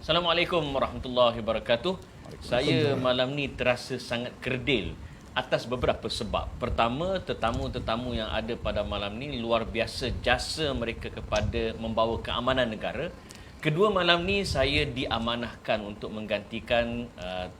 Assalamualaikum warahmatullahi wabarakatuh. Saya malam ni terasa sangat kerdil atas beberapa sebab. Pertama, tetamu-tetamu yang ada pada malam ni luar biasa jasa mereka kepada membawa keamanan negara. Kedua, malam ni saya diamanahkan untuk menggantikan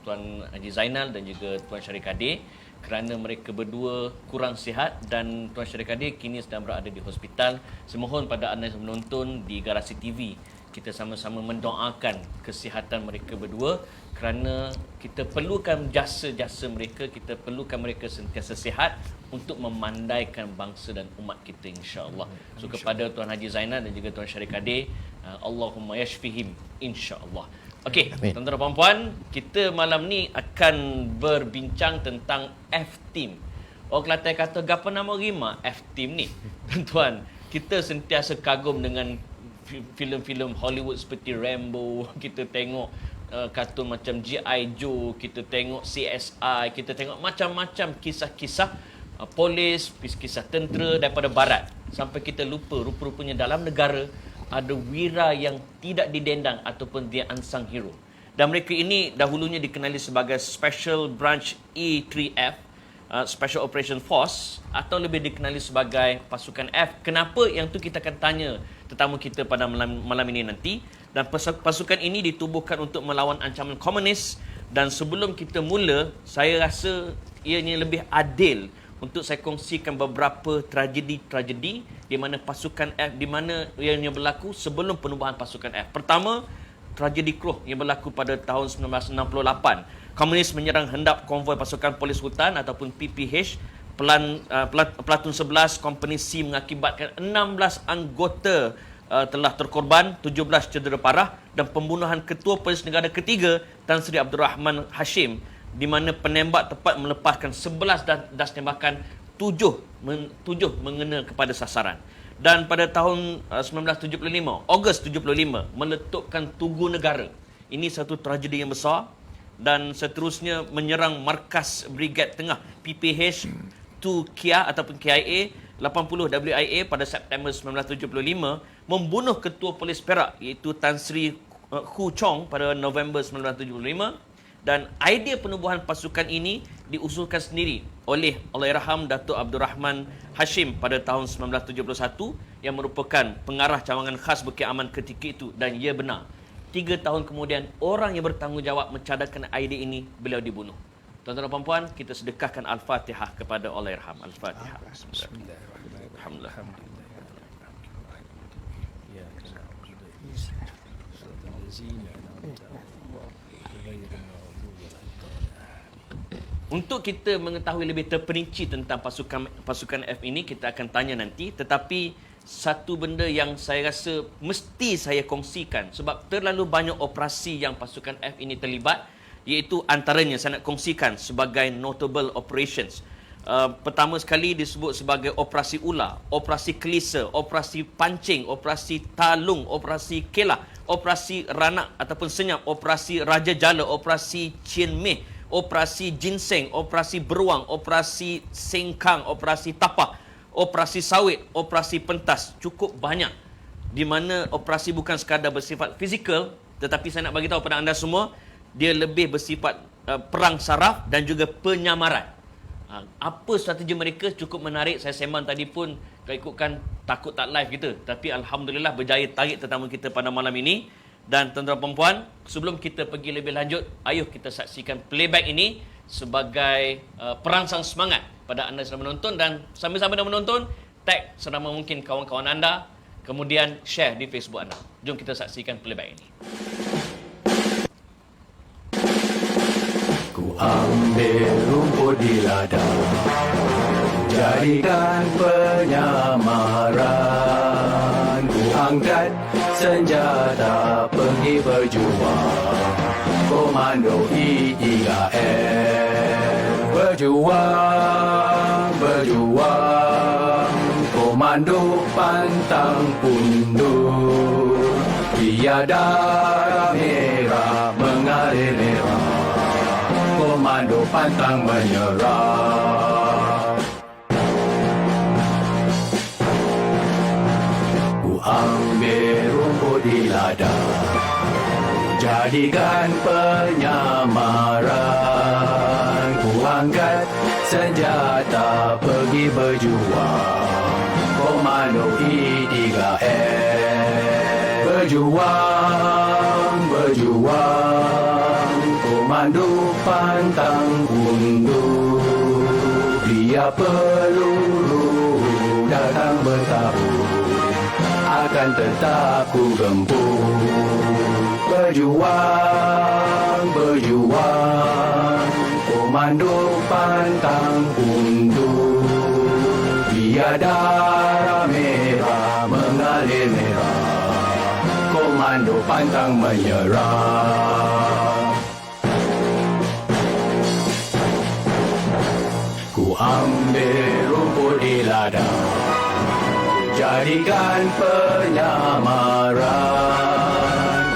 Tuan Haji Zainal dan juga Tuan Syarif Kadir kerana mereka berdua kurang sihat dan Tuan Syarif Kadir kini sedang berada di hospital. Semohon pada anda yang menonton di Garasi TV, kita sama-sama mendoakan kesihatan mereka berdua kerana kita perlukan jasa-jasa mereka, kita perlukan mereka sentiasa sihat untuk memandaikan bangsa dan umat kita, insya-Allah. So kepada Tuan Haji Zainal dan juga Tuan Syarif Kadir, Allahumma yashfihim, insya-Allah. Okey, tuan-tuan dan puan-puan, kita malam ni akan berbincang tentang F-Team. Orang Kelantan kata, "Gapa nama rima F-Team ni?" Tuan-tuan, kita sentiasa kagum dengan filem-filem Hollywood seperti Rambo, kita tengok kartun macam G.I. Joe, kita tengok CSI, kita tengok macam-macam kisah-kisah polis, kisah tentera daripada barat. Sampai kita lupa rupa-rupanya dalam negara ada wira yang tidak didendang ataupun dia unsung hero. Dan mereka ini dahulunya dikenali sebagai Special Branch E3F, Special Operation Force, atau lebih dikenali sebagai Pasukan F. Kenapa? Yang tu kita akan tanya tetamu kita pada malam ini nanti. Dan pasukan ini ditubuhkan untuk melawan ancaman komunis. Dan sebelum kita mula, saya rasa ianya lebih adil untuk saya kongsikan beberapa tragedi-tragedi di mana pasukan F, di mana ianya berlaku sebelum penubuhan pasukan F. Pertama, tragedi Keruh yang berlaku pada tahun 1968. Komunis menyerang hendap konvoi pasukan polis hutan ataupun PPH. Pelatun 11 Kompani C mengakibatkan 16 anggota telah terkorban, 17 cedera parah, dan pembunuhan Ketua Polis Negara ketiga Tan Sri Abdul Rahman Hashim, di mana penembak tepat melepaskan 11 das tembakan, 7 mengena kepada sasaran. Dan pada tahun 1975, Ogos 75, meletupkan Tugu Negara. Ini satu tragedi yang besar. Dan seterusnya menyerang markas Brigad Tengah PPH 2 KIA ataupun KIA 80 WIA pada September 1975, membunuh Ketua Polis Perak iaitu Tan Sri Hu Chong pada November 1975. Dan idea penubuhan pasukan ini diusulkan sendiri oleh Allahyarham Datuk Abdul Rahman Hashim pada tahun 1971 yang merupakan pengarah cawangan khas Bukit Aman ketika itu, dan ia benar. 3 tahun kemudian, orang yang bertanggungjawab mencadangkan idea ini, beliau dibunuh. Tuan-tuan dan puan-puan, kita sedekahkan Al-Fatihah kepada Allahyarham. Al-Fatihah. Alhamdulillah. Untuk kita mengetahui lebih terperinci tentang pasukan F ini, kita akan tanya nanti. Tetapi satu benda yang saya rasa mesti saya kongsikan, sebab terlalu banyak operasi yang pasukan F ini terlibat, iaitu antaranya saya nak kongsikan sebagai notable operations. Pertama sekali disebut sebagai Operasi Ular, Operasi Kelisa, Operasi Pancing, Operasi Talung, Operasi Kelah, Operasi Ranak ataupun Senyap, Operasi Raja Jala, Operasi Cien Meh, Operasi Ginseng, Operasi Beruang, Operasi Sengkang, Operasi Tapah, Operasi Sawit, Operasi Pentas. Cukup banyak, di mana operasi bukan sekadar bersifat fizikal, tetapi saya nak bagi tahu pada anda semua, dia lebih bersifat perang saraf dan juga penyamaran. Apa strategi mereka cukup menarik. Saya sembang tadi pun, kalau ikutkan takut tak live kita, tapi Alhamdulillah berjaya tarik tetamu kita pada malam ini. Dan tuan-tuan dan puan-puan, sebelum kita pergi lebih lanjut, ayuh kita saksikan playback ini sebagai perangsang semangat pada anda yang sedang menonton. Dan sambil-sambil anda menonton, tag seramai mungkin kawan-kawan anda, kemudian share di Facebook anda. Jom kita saksikan playback ini. Ku ambil rumput di ladang, jadikan penyamaran. Ku angkat senjata pergi berjuang, komando I3F. Berjuang, berjuang, komando pantang pundur. Tiada merah mengalir merah, komando pantang menyerah. Ku ambil rumput di ladang, Jadikan penyamaran, ku angkat senjata pergi berjuang. Komando I3F, berjuang, berjuang. Komando pantang undur, biar peluru datang bertabur, akan tetap ku gempur. Berjuang, berjuang, komando pantang undur, biar darah merah mengalir merah, komando pantang menyerah. Ku ambil rumput di ladang, jadikan penyamaran,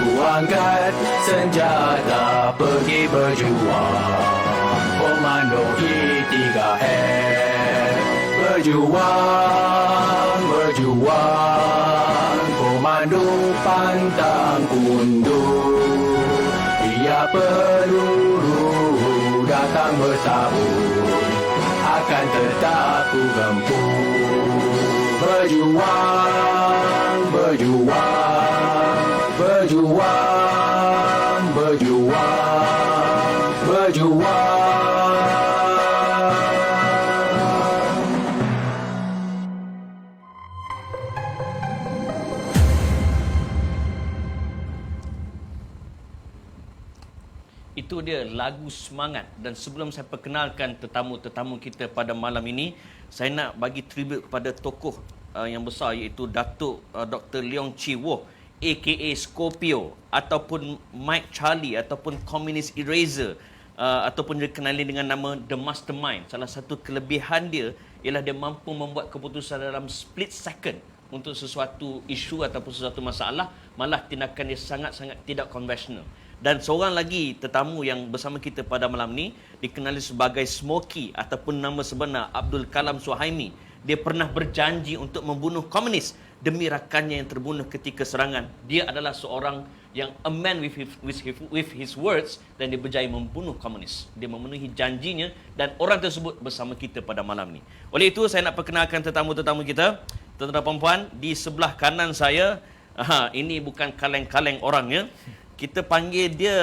ku angkat senjata pergi berjuang. Komando I3F, berjuang, berjuang. Komando pantang undur, biar peluru datang bertabur, akan tetap ku gempur. Berjuang, berjuang, berjuang, berjuang, berjuang. Itu dia lagu semangat. Dan sebelum saya perkenalkan tetamu-tetamu kita pada malam ini, saya nak bagi tribute kepada tokoh yang besar, iaitu Datuk Dr. Leong Chee Woh, aka Scorpio, ataupun Mike Charlie, ataupun Communist Eraser, ataupun dikenali dengan nama The Mastermind. Salah satu kelebihan dia ialah dia mampu membuat keputusan dalam split second untuk sesuatu isu ataupun sesuatu masalah, malah tindakan dia sangat-sangat tidak konvensional. Dan seorang lagi tetamu yang bersama kita pada malam ni dikenali sebagai Smokey ataupun nama sebenar Abdul Kalam Suhaimi. Dia pernah berjanji untuk membunuh komunis demi rakannya yang terbunuh ketika serangan. Dia adalah seorang yang a man with his words, dan dia berjaya membunuh komunis. Dia memenuhi janjinya dan orang tersebut bersama kita pada malam ni. Oleh itu saya nak perkenalkan tetamu-tetamu kita. Tuan-tuan dan puan, di sebelah kanan saya, ini bukan kaleng-kaleng orangnya. Kita panggil dia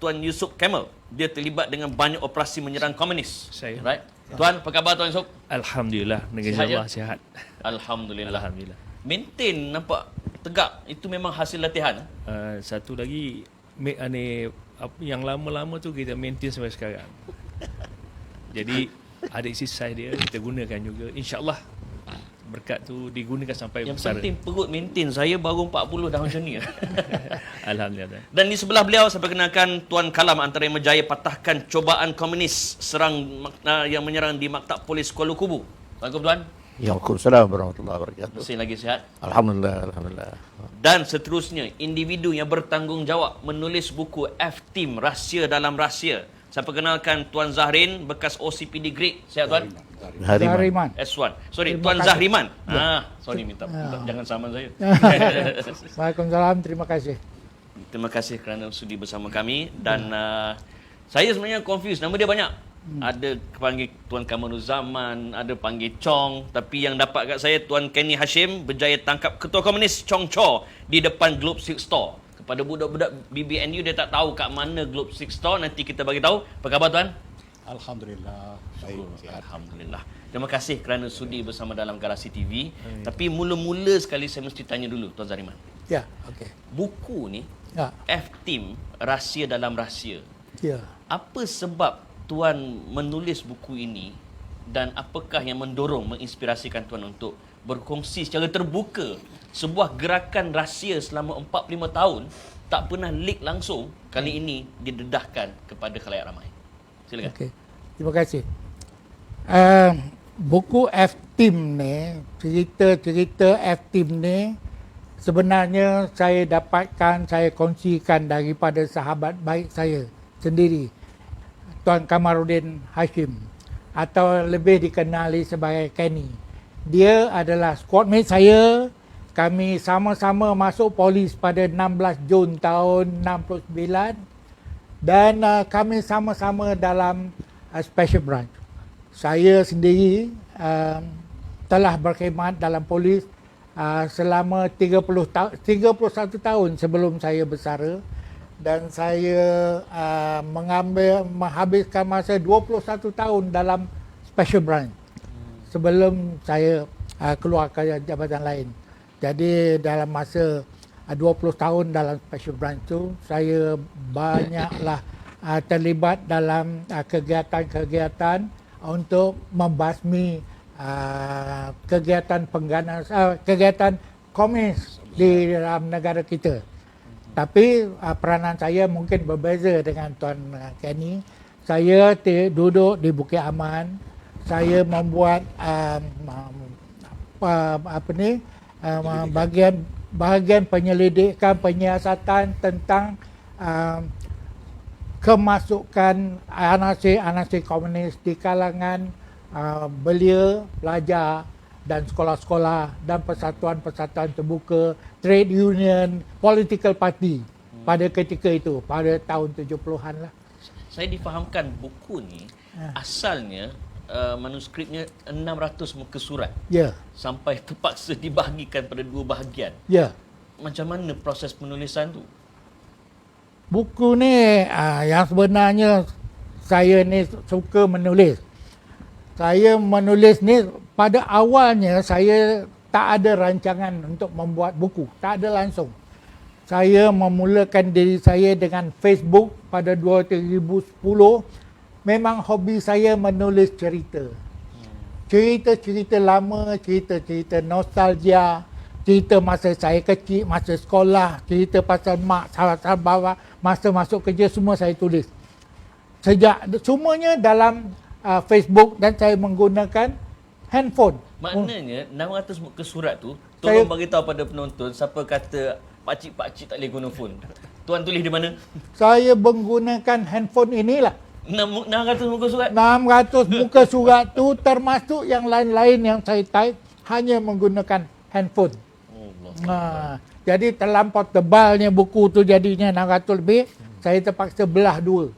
Tuan Yusof Kemal. Dia terlibat dengan banyak operasi menyerang komunis. Saya. Right? Tuan, apa khabar Tuan Yusof? Alhamdulillah, negeri Sihat Allah je? sihat. Alhamdulillah. Alhamdulillah. Maintain nampak tegak. Itu memang hasil latihan. Satu lagi yang lama-lama tu kita maintain sampai sekarang. Jadi ada exercise dia kita gunakan juga. InsyaAllah berkat tu digunakan sampai Yang besar. penting perut maintain. Saya baru 40 dah macam ni. Alhamdulillah. Dan di sebelah beliau saya perkenalkan Tuan Kalam, antara yang berjaya patahkan cobaan komunis yang menyerang di Maktab Polis Kuala Kubu. Assalamualaikum Tuan. Waalaikumsalam warahmatullahi wabarakatuh. Masih lagi sihat. Alhamdulillah, alhamdulillah. Dan seterusnya, individu yang bertanggungjawab menulis buku F-Team, Rahsia dalam Rahsia. Saya perkenalkan Tuan Zahrin, bekas OCPD grade. Sihat Tuan? Hariman. S1. Sorry, Terima Tuan kasih. Zahriman. Sorry, minta jangan sama saya. Waalaikumsalam, terima kasih. Terima kasih kerana sudi bersama kami. Dan saya sebenarnya confused. Nama dia banyak. Ada panggil Tuan Kamaruzaman, ada panggil Chong. Tapi yang dapat kat saya, Tuan Kenny Hashim berjaya tangkap Ketua Komunis Chong Cho di depan Globe 6 Store. Kepada budak-budak BBNU, dia tak tahu kat mana Globe 6 Store. Nanti kita bagi tahu. Apa khabar Tuan? Alhamdulillah. Baik, sihat. Alhamdulillah. Terima kasih kerana sudi bersama dalam Garasi TV. Tapi mula-mula sekali saya mesti tanya dulu Tuan Zahriman. Ya, okey. Buku ni, Ya, F-Team, Rahsia dalam Rahsia. ya. Apa sebab Tuan menulis buku ini dan apakah yang mendorong, menginspirasikan Tuan untuk berkongsi secara terbuka sebuah gerakan rahsia selama 45 tahun tak pernah leak langsung, kali ini didedahkan kepada khalayak ramai. Silakan. Okey. Terima kasih. Buku F-Team ni, cerita-cerita F-Team ni sebenarnya saya dapatkan, saya kongsikan daripada sahabat baik saya sendiri, Tuan Kamaruddin Hashim, atau lebih dikenali sebagai Kenny. Dia adalah squad mate saya kami sama-sama masuk polis pada 16 Jun tahun 69 dan kami sama-sama dalam special branch. Saya sendiri telah berkhidmat dalam polis selama 31 tahun sebelum saya bersara, dan saya menghabiskan masa 21 tahun dalam special branch sebelum saya keluar ke jabatan lain. Jadi dalam masa 20 tahun dalam special branch tu, saya banyaklah terlibat dalam kegiatan-kegiatan untuk membasmi kegiatan pengganas, kegiatan komunis di dalam negara kita. Tapi peranan saya mungkin berbeza dengan Tuan Kenny. Saya duduk di Bukit Aman. Saya membuat bahagian penyelidikan, penyiasatan tentang kemasukan anarsi komunis di kalangan belia, pelajar dan sekolah-sekolah dan persatuan-persatuan terbuka, trade union, political party pada ketika itu, pada tahun 70-an lah. Saya difahamkan buku ni asalnya manuskripnya 600 muka surat. Ya. Sampai terpaksa dibahagikan pada 2 bahagian. Ya. Macam mana proses penulisan tu? Buku ni yang sebenarnya saya ni suka menulis. Saya menulis ni pada awalnya saya tak ada rancangan untuk membuat buku, tak ada langsung. Saya memulakan diri saya dengan Facebook pada 2010. Memang hobi saya menulis cerita. Cerita-cerita lama, cerita-cerita nostalgia, cerita masa saya kecil, masa sekolah, cerita pasal mak, pasal bapa, masa masuk kerja, semua saya tulis. Semuanya dalam Facebook, dan saya menggunakan handphone. Maknanya 600 muka surat tu, tolong bagi tahu pada penonton siapa kata pakcik-pakcik tak boleh guna phone. Tuan tulis di mana? Saya menggunakan handphone inilah. 600 muka surat? 600 muka surat tu termasuk yang lain-lain yang saya type hanya menggunakan handphone. Jadi terlampau tebalnya buku tu, jadinya 600 lebih. Saya terpaksa belah 2.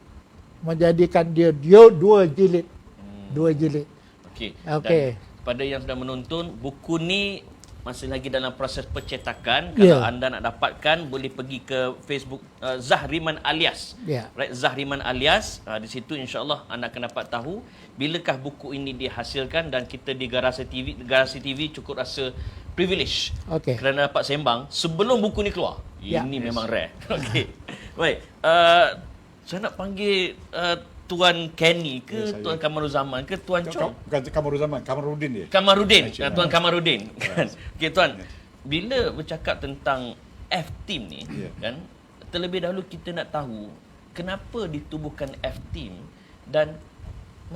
Menjadikan dia 2 jilid. 2 jilid. Okey. Okey. Pada yang sedang menonton, buku ni masih lagi dalam proses pencetakan. Kalau anda nak dapatkan, boleh pergi ke Facebook Zahriman Alias. Right, Zahriman Alias. Di situ insya-Allah anda akan dapat tahu bilakah buku ini dihasilkan, dan kita di Garasi TV cukup rasa privilege kerana dapat sembang sebelum buku ni keluar. Ini memang rare. Okey. Baik. Saya nak panggil Tuan Kenny ke Tuan Kamaruzaman ke Tuan Chong? Bukan Kamaruzaman, Kamarudin dia. Kamarudin, Tuan Kamarudin. Kan? Okey Tuan, bila bercakap tentang F-Team ni, kan, terlebih dahulu kita nak tahu kenapa ditubuhkan F-Team, dan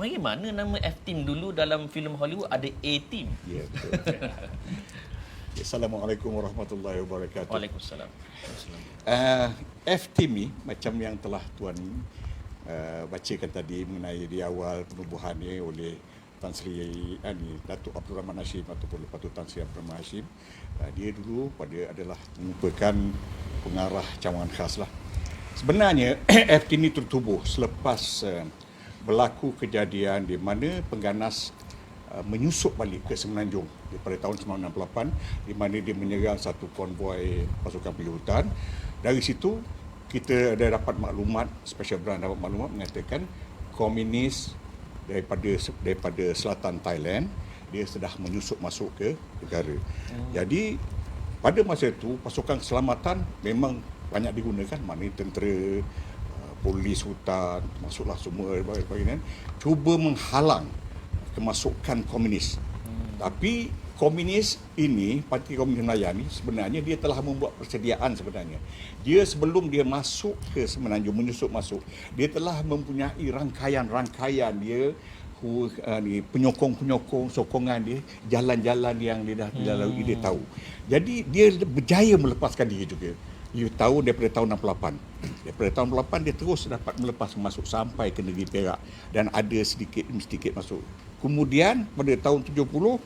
bagaimana nama F-Team dulu dalam filem Hollywood ada A-Team. Ya, betul. Assalamualaikum warahmatullahi wabarakatuh. Waalaikumsalam. F-Team ni macam yang telah Tuan bacakan tadi mengenai di awal penubuhan ni oleh Tan Sri Datuk Abdul Rahman Hashim ataupun lepas tu Tan Sri Abdul Rahman Hashim. Dia dulu adalah merupakan pengarah cawangan khas lah. Sebenarnya F-Team ni tertubuh selepas berlaku kejadian di mana pengganas menyusup balik ke Semenanjung pada tahun 1968, di mana dia menyerang satu konvoi pasukan pergi hutan. Dari situ kita ada dapat maklumat, Special Branch dapat maklumat mengatakan komunis daripada selatan Thailand dia sudah menyusup masuk ke negara. Jadi pada masa itu pasukan keselamatan memang banyak digunakan, maknanya tentera, polis hutan, masuklah semua bagian cuba menghalang kemasukan komunis. Tapi komunis ini, Parti Komunis Melayu ni sebenarnya dia telah membuat persediaan sebenarnya. Dia sebelum dia masuk ke Semenanjung, menyusup masuk, dia telah mempunyai rangkaian dia penyokong-penyokong, sokongan dia, jalan-jalan yang dia dah dilalui, dia tahu. Jadi dia berjaya melepaskan diri juga. Dia tahu daripada tahun 68. Daripada tahun 68 dia terus dapat melepas masuk sampai ke negeri Perak, dan ada sedikit masuk. Kemudian pada tahun 70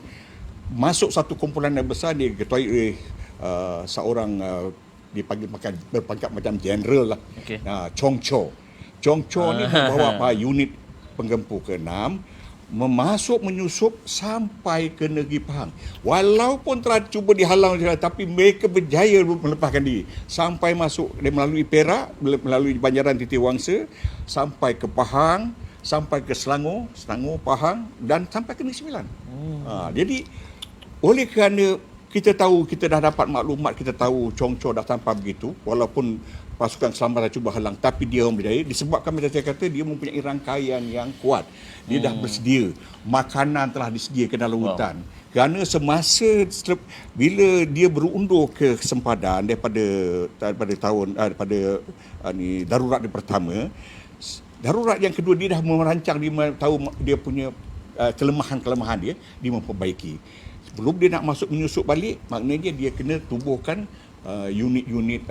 masuk satu kumpulan yang besar, dia diketuai oleh seorang dipanggil berpangkat macam general lah. Okey. Chong Cho. Chong Cho ni membawa unit penggempur ke-6 menyusup sampai ke negeri Pahang. Walaupun telah cuba dihalang, tapi mereka berjaya melepaskan diri. Sampai masuk melalui Perak, melalui Banjaran Titi Wangsa, sampai ke Pahang, sampai ke Selangor, Pahang dan sampai ke Negeri Sembilan. Jadi oleh kerana kita tahu, kita dah dapat maklumat, kita tahu Chong Cho dah sampai begitu, walaupun pasukan keselamatan cuba halang, tapi dia berjaya disebabkan saya kata dia mempunyai rangkaian yang kuat. Dia dah bersedia, makanan telah disediakan dalam hutan. Kerana semasa bila dia berundur ke sempadan daripada darurat yang pertama, darurat yang kedua dia dah merancang, dia tahu dia punya kelemahan-kelemahan dia memperbaiki. Sebelum dia nak menyusup balik, maknanya dia kena tubuhkan unit-unit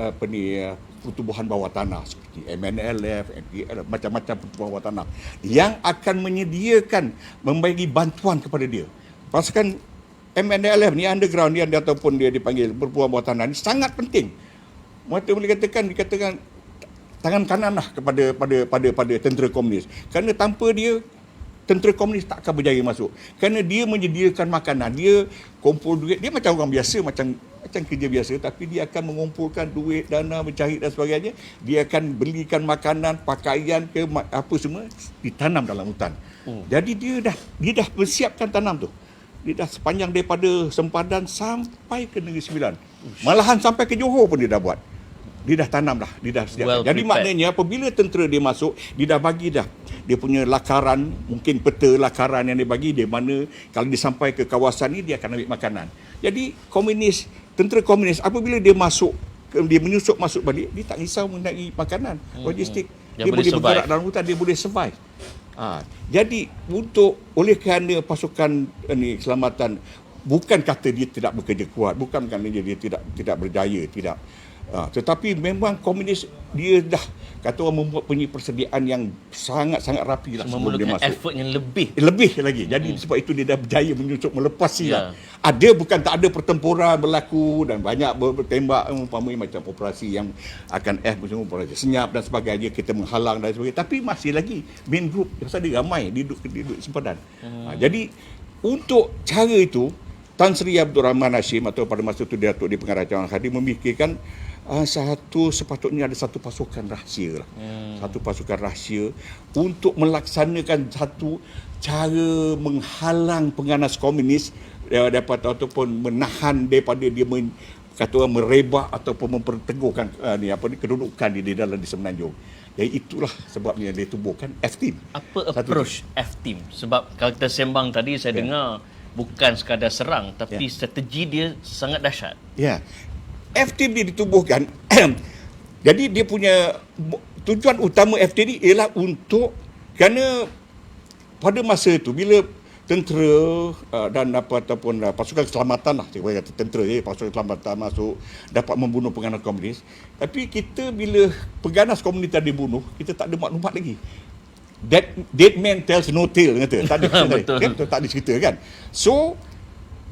pertubuhan bawah tanah seperti MNLF, MPL, macam-macam pertubuhan bawah tanah yang akan menyediakan, membagi bantuan kepada dia. Pasukan MNLF ni underground ni ataupun dia dipanggil pertubuhan bawah tanah ni sangat penting. Boleh dikatakan tangan kanan lah pada tentera komunis. Kerana tanpa dia, tentera komunis tak akan berjaya masuk. Kerana dia menyediakan makanan, dia kumpul duit, dia macam orang biasa, macam kerja biasa, tapi dia akan mengumpulkan duit, dana, mencari dan sebagainya. Dia akan belikan makanan, pakaian ke apa semua, ditanam dalam hutan. Jadi dia dah persiapkan tanam tu. Dia dah sepanjang daripada sempadan sampai ke Negeri Sembilan. Malahan sampai ke Johor pun dia dah buat. Dia dah tanam dah, dia dah sediakan. Jadi maknanya apabila tentera dia masuk, dia dah bagi dah. Dia punya lakaran, mungkin peta lakaran yang dia bagi, di mana kalau dia sampai ke kawasan ni, dia akan ambil makanan. Jadi tentera komunis apabila dia menyusup masuk balik, dia tak risau mengenai makanan, logistik. Dia boleh bergerak dalam hutan, dia boleh survive. Jadi oleh kerana pasukan keselamatan, bukan kata dia tidak bekerja kuat, bukan kerana dia tidak berjaya, tidak. Tetapi memang komunis dia dah kata orang membuat persediaan yang sangat-sangat rapi lah sebelum dia masuk. Effort yang lebih lagi. Jadi sebab itu dia dah berjaya menyusup, melepasi lah. Tak ada pertempuran berlaku dan banyak bertembak, umpamanya macam operasi yang akan operasi senyap dan sebagainya, kita menghalang dan sebagainya. Tapi masih lagi main group, pasal dia ramai duduk sempadan. Jadi untuk cara itu, Tan Sri Abdul Rahman Hashim atau pada masa itu dia Datuk di Pengarah Cawangan Hadi memikirkan sepatutnya ada satu pasukan rahsia lah. Satu pasukan rahsia untuk melaksanakan satu cara menghalang pengganas komunis dapat ataupun menahan daripada dia merebak ataupun memperteguhkan kedudukan di dalam di Semenanjung. Jadi itulah sebabnya dia tubuhkan F-Team. Apa approach F-Team? Sebab kalau kita sembang tadi saya dengar bukan sekadar serang, tapi strategi dia sangat dahsyat. F-Team dia ditubuhkan. Jadi dia punya tujuan utama F-Team ni ialah untuk, kerana pada masa itu bila tentera dan ataupun pasukan keselamatan lah, saya kata tentera pasukan keselamatan masuk dapat membunuh pengganas komunis, tapi kita bila pengganas komunis dibunuh, kita tak ada maklumat lagi. Dead man tells no tale, kata. Tak ada cerita kan? Tak ada cerita kan. So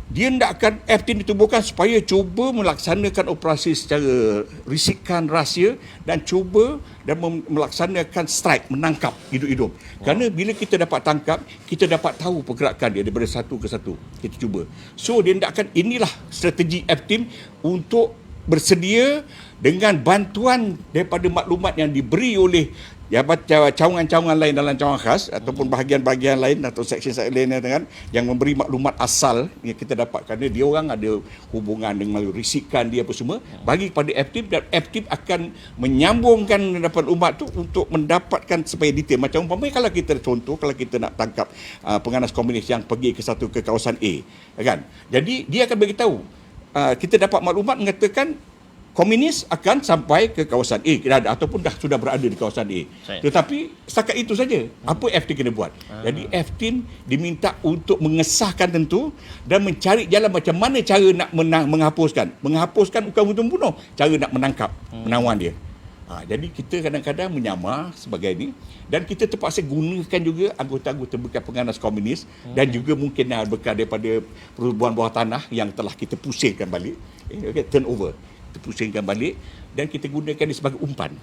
dia hendakkan F-Team ditubuhkan supaya cuba melaksanakan operasi secara risikan rahsia dan cuba dan melaksanakan strike, menangkap hidup-hidup. Kerana bila kita dapat tangkap, kita dapat tahu pergerakan dia daripada satu ke satu. Kita cuba. So dia hendakkan, inilah strategi F-Team untuk bersedia dengan bantuan daripada maklumat yang diberi oleh cawangan-cawangan lain dalam cawangan khas ataupun bahagian-bahagian lain atau seksi-seksi lain yang memberi maklumat asal yang kita dapat, kerana dia orang ada hubungan dengan melalui risikan dia apa semua, bagi kepada F-Team, dan F-Team akan menyambungkan dapat umat tu untuk mendapatkan supaya detail. Macam umpamanya kalau kita nak tangkap pengganas komunis yang pergi ke kawasan A, kan? Jadi dia akan beritahu, kita dapat maklumat mengatakan komunis akan sampai ke kawasan A ataupun sudah berada di kawasan A. Tetapi setakat itu saja. Apa F-Team kena buat? Jadi F-Team diminta untuk mengesahkan tentu dan mencari jalan macam mana cara nak menghapuskan. Menghapuskan bukan untuk membunuh, cara nak menangkap, menawan dia. Jadi kita kadang-kadang menyamar sebagai ini dan kita terpaksa gunakan juga anggota-anggota bekas penganas komunis dan juga mungkin bekas daripada perubahan bawah tanah yang telah kita pusingkan balik, turnover, kita pusingkan balik dan kita gunakan dia sebagai umpan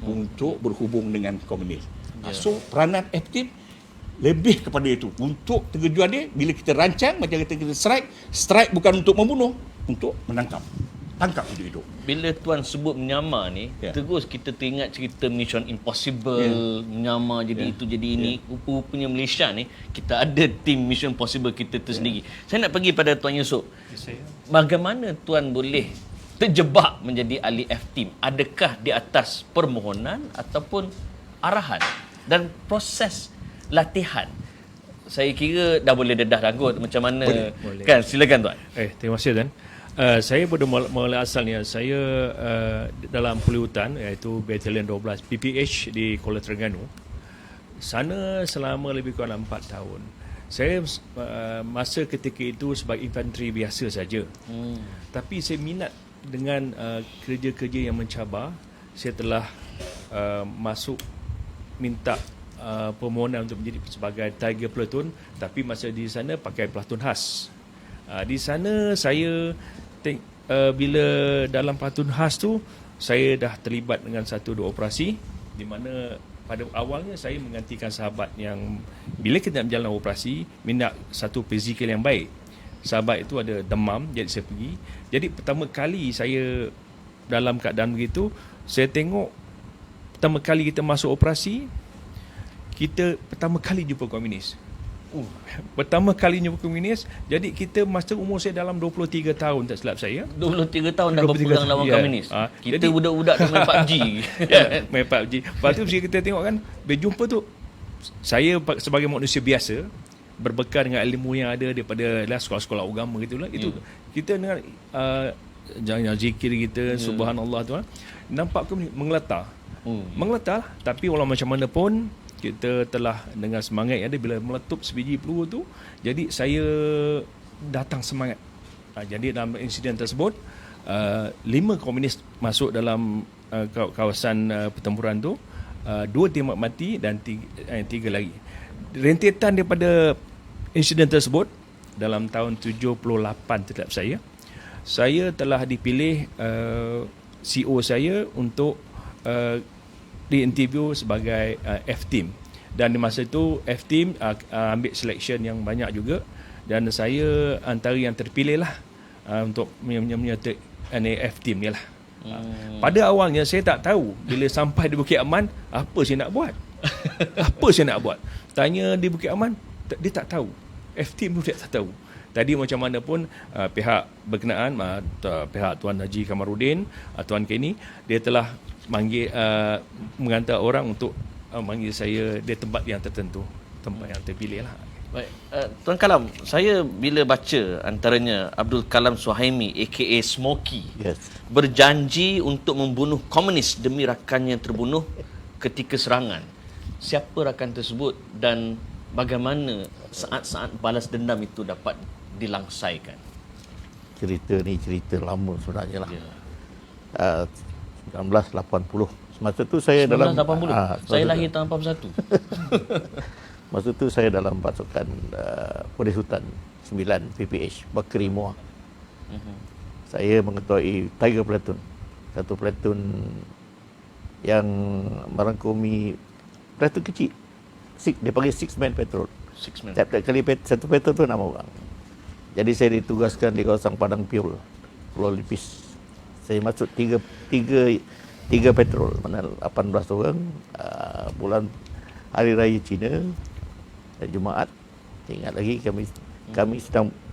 untuk berhubung dengan komunis. So peranan FTIM lebih kepada itu. Untuk tujuan dia, bila kita rancang, macam kita strike bukan untuk membunuh, untuk menangkap. Tangkap hidup-hidup. Bila Tuan sebut menyamar ni, terus kita teringat cerita Mission Impossible, menyamar jadi itu, jadi ini. Rupanya Malaysia ni, kita ada tim Mission Impossible kita tersendiri. Saya nak pergi pada Tuan Yusof. Bagaimana Tuan boleh terjebak menjadi ahli FTIM? Adakah di atas permohonan ataupun arahan? Dan proses latihan, saya kira dah boleh dedah ragut macam mana. Boleh. Kan, silakan Tuan. Terima kasih Tuan. Saya pada mula asalnya saya dalam Pulih Hutan, iaitu Batalion 12 PPH di Kuala Terengganu. Sana selama lebih kurang 4 tahun. Saya masa ketika itu sebagai infanteri biasa saja. Tapi saya minat dengan kerja-kerja yang mencabar. Saya telah masuk minta permohonan untuk menjadi sebagai Tiger Platoon, tapi masa di sana pakai platoon khas. Di sana saya bila dalam platoon khas tu saya dah terlibat dengan 1-2 operasi di mana pada awalnya saya menggantikan sahabat yang bila kita nak berjalan operasi minat satu fizikal yang baik. Sahabat itu ada demam, jadi saya pergi. Jadi pertama kali saya dalam keadaan begitu, saya tengok pertama kali kita masuk operasi, kita pertama kali jumpa komunis. Pertama kali jumpa komunis. Jadi kita masa umur saya dalam 23 tahun tak silap saya. 23 tahun dah berpegang lawan komunis. Kita jadi, budak-budak dah main PUBG. Main PUBG. Lepas tu kita tengok kan, berjumpa tu saya sebagai manusia biasa berbekal dengan ilmu yang ada daripada sekolah-sekolah agama gitulah. Itu kita dengan jangan zikir kita subhanallah tu nampak menggeletar. Menggeletar, tapi walau macam mana pun kita telah dengan semangat yang ada bila meletup sebiji peluru tu, jadi saya datang semangat. Jadi dalam insiden tersebut 5 komunis masuk dalam kawasan pertempuran tu, 2 tembak mati dan 3 lagi. Rentetan daripada insiden tersebut dalam tahun 78 tetap saya telah dipilih CEO saya untuk diinterview sebagai FTIM, dan di masa itu FTIM ambil selection yang banyak juga dan saya antara yang terpilih lah untuk menyertai FTIM ni lah. Pada awalnya saya tak tahu bila sampai di Bukit Aman apa saya nak buat. Apa saya nak buat? Tanya di Bukit Aman, dia tak tahu. FTIM tu dia tak tahu. Tadi macam mana pun pihak berkenaan, pihak Tuan Haji Kamarudin, Tuan Kenny, dia telah menghantar orang untuk manggil saya di tempat yang tertentu, tempat yang terpilih lah. Baik, Tuan Kalam, saya bila baca antaranya Abdul Kalam Suhaimi aka Smokey berjanji untuk membunuh komunis demi rakannya terbunuh ketika serangan. Siapa rakan tersebut dan bagaimana saat-saat balas dendam itu dapat dilangsaikan? Cerita ni cerita lama sebenarnya lah. 1980. Masa tu saya 1980. Saya lahir tahun 81. Masa tu saya dalam pasukan Polis Hutan 9 PPH Bakri Muar. Saya mengetuai Tiger Platoon. Satu platoon yang merangkumi platoon kecil. Dia panggil 6-man patrol. Setiap kali satu patrol tu 6 orang. Jadi saya ditugaskan di kawasan Padang Piul, Pulau Lipis. Saya masuk tiga patrol, mana 18 orang. Bulan Hari Raya Cina, Jumaat. Ingat lagi kami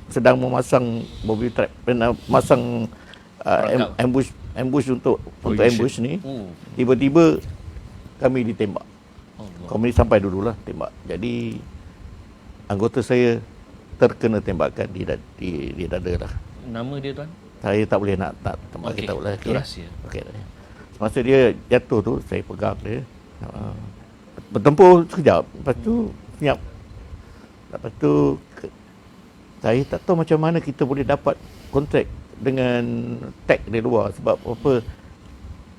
sedang memasang mobil trap, masang ambush untuk ambush ni. Tiba-tiba kami ditembak. Komunis sampai dululah tembak. Jadi anggota saya terkena tembakan di dada lah. Nama dia Tuan? Saya tak boleh nak tembak kita boleh. Itu rahsia. Okey. Masa dia jatuh tu saya pegang dia. Bertempur sekejap. Lepas tu senyap. Lepas tu saya tak tahu macam mana kita boleh dapat kontrak dengan tag di luar sebab apa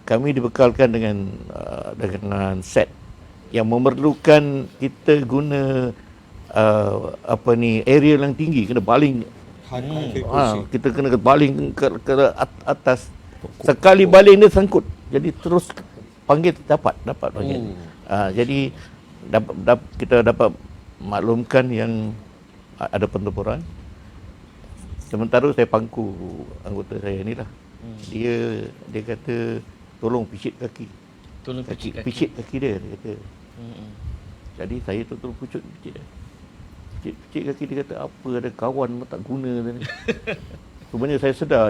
kami dibekalkan dengan set yang memerlukan kita guna aerial yang tinggi, kena baling. Kita kena baling ke atas. Sekali baling dia sangkut. Jadi terus panggil dapat panggil. Jadi kita dapat maklumkan yang ada pentempuran. Sementara saya pangku anggota saya ni lah. Dia kata tolong picit kaki. Tolong Picit kaki dia kata. Jadi saya terus pucut picit dia. Picit kaki dia kata apa ada kawan tak guna tadi. Sebenarnya saya sedar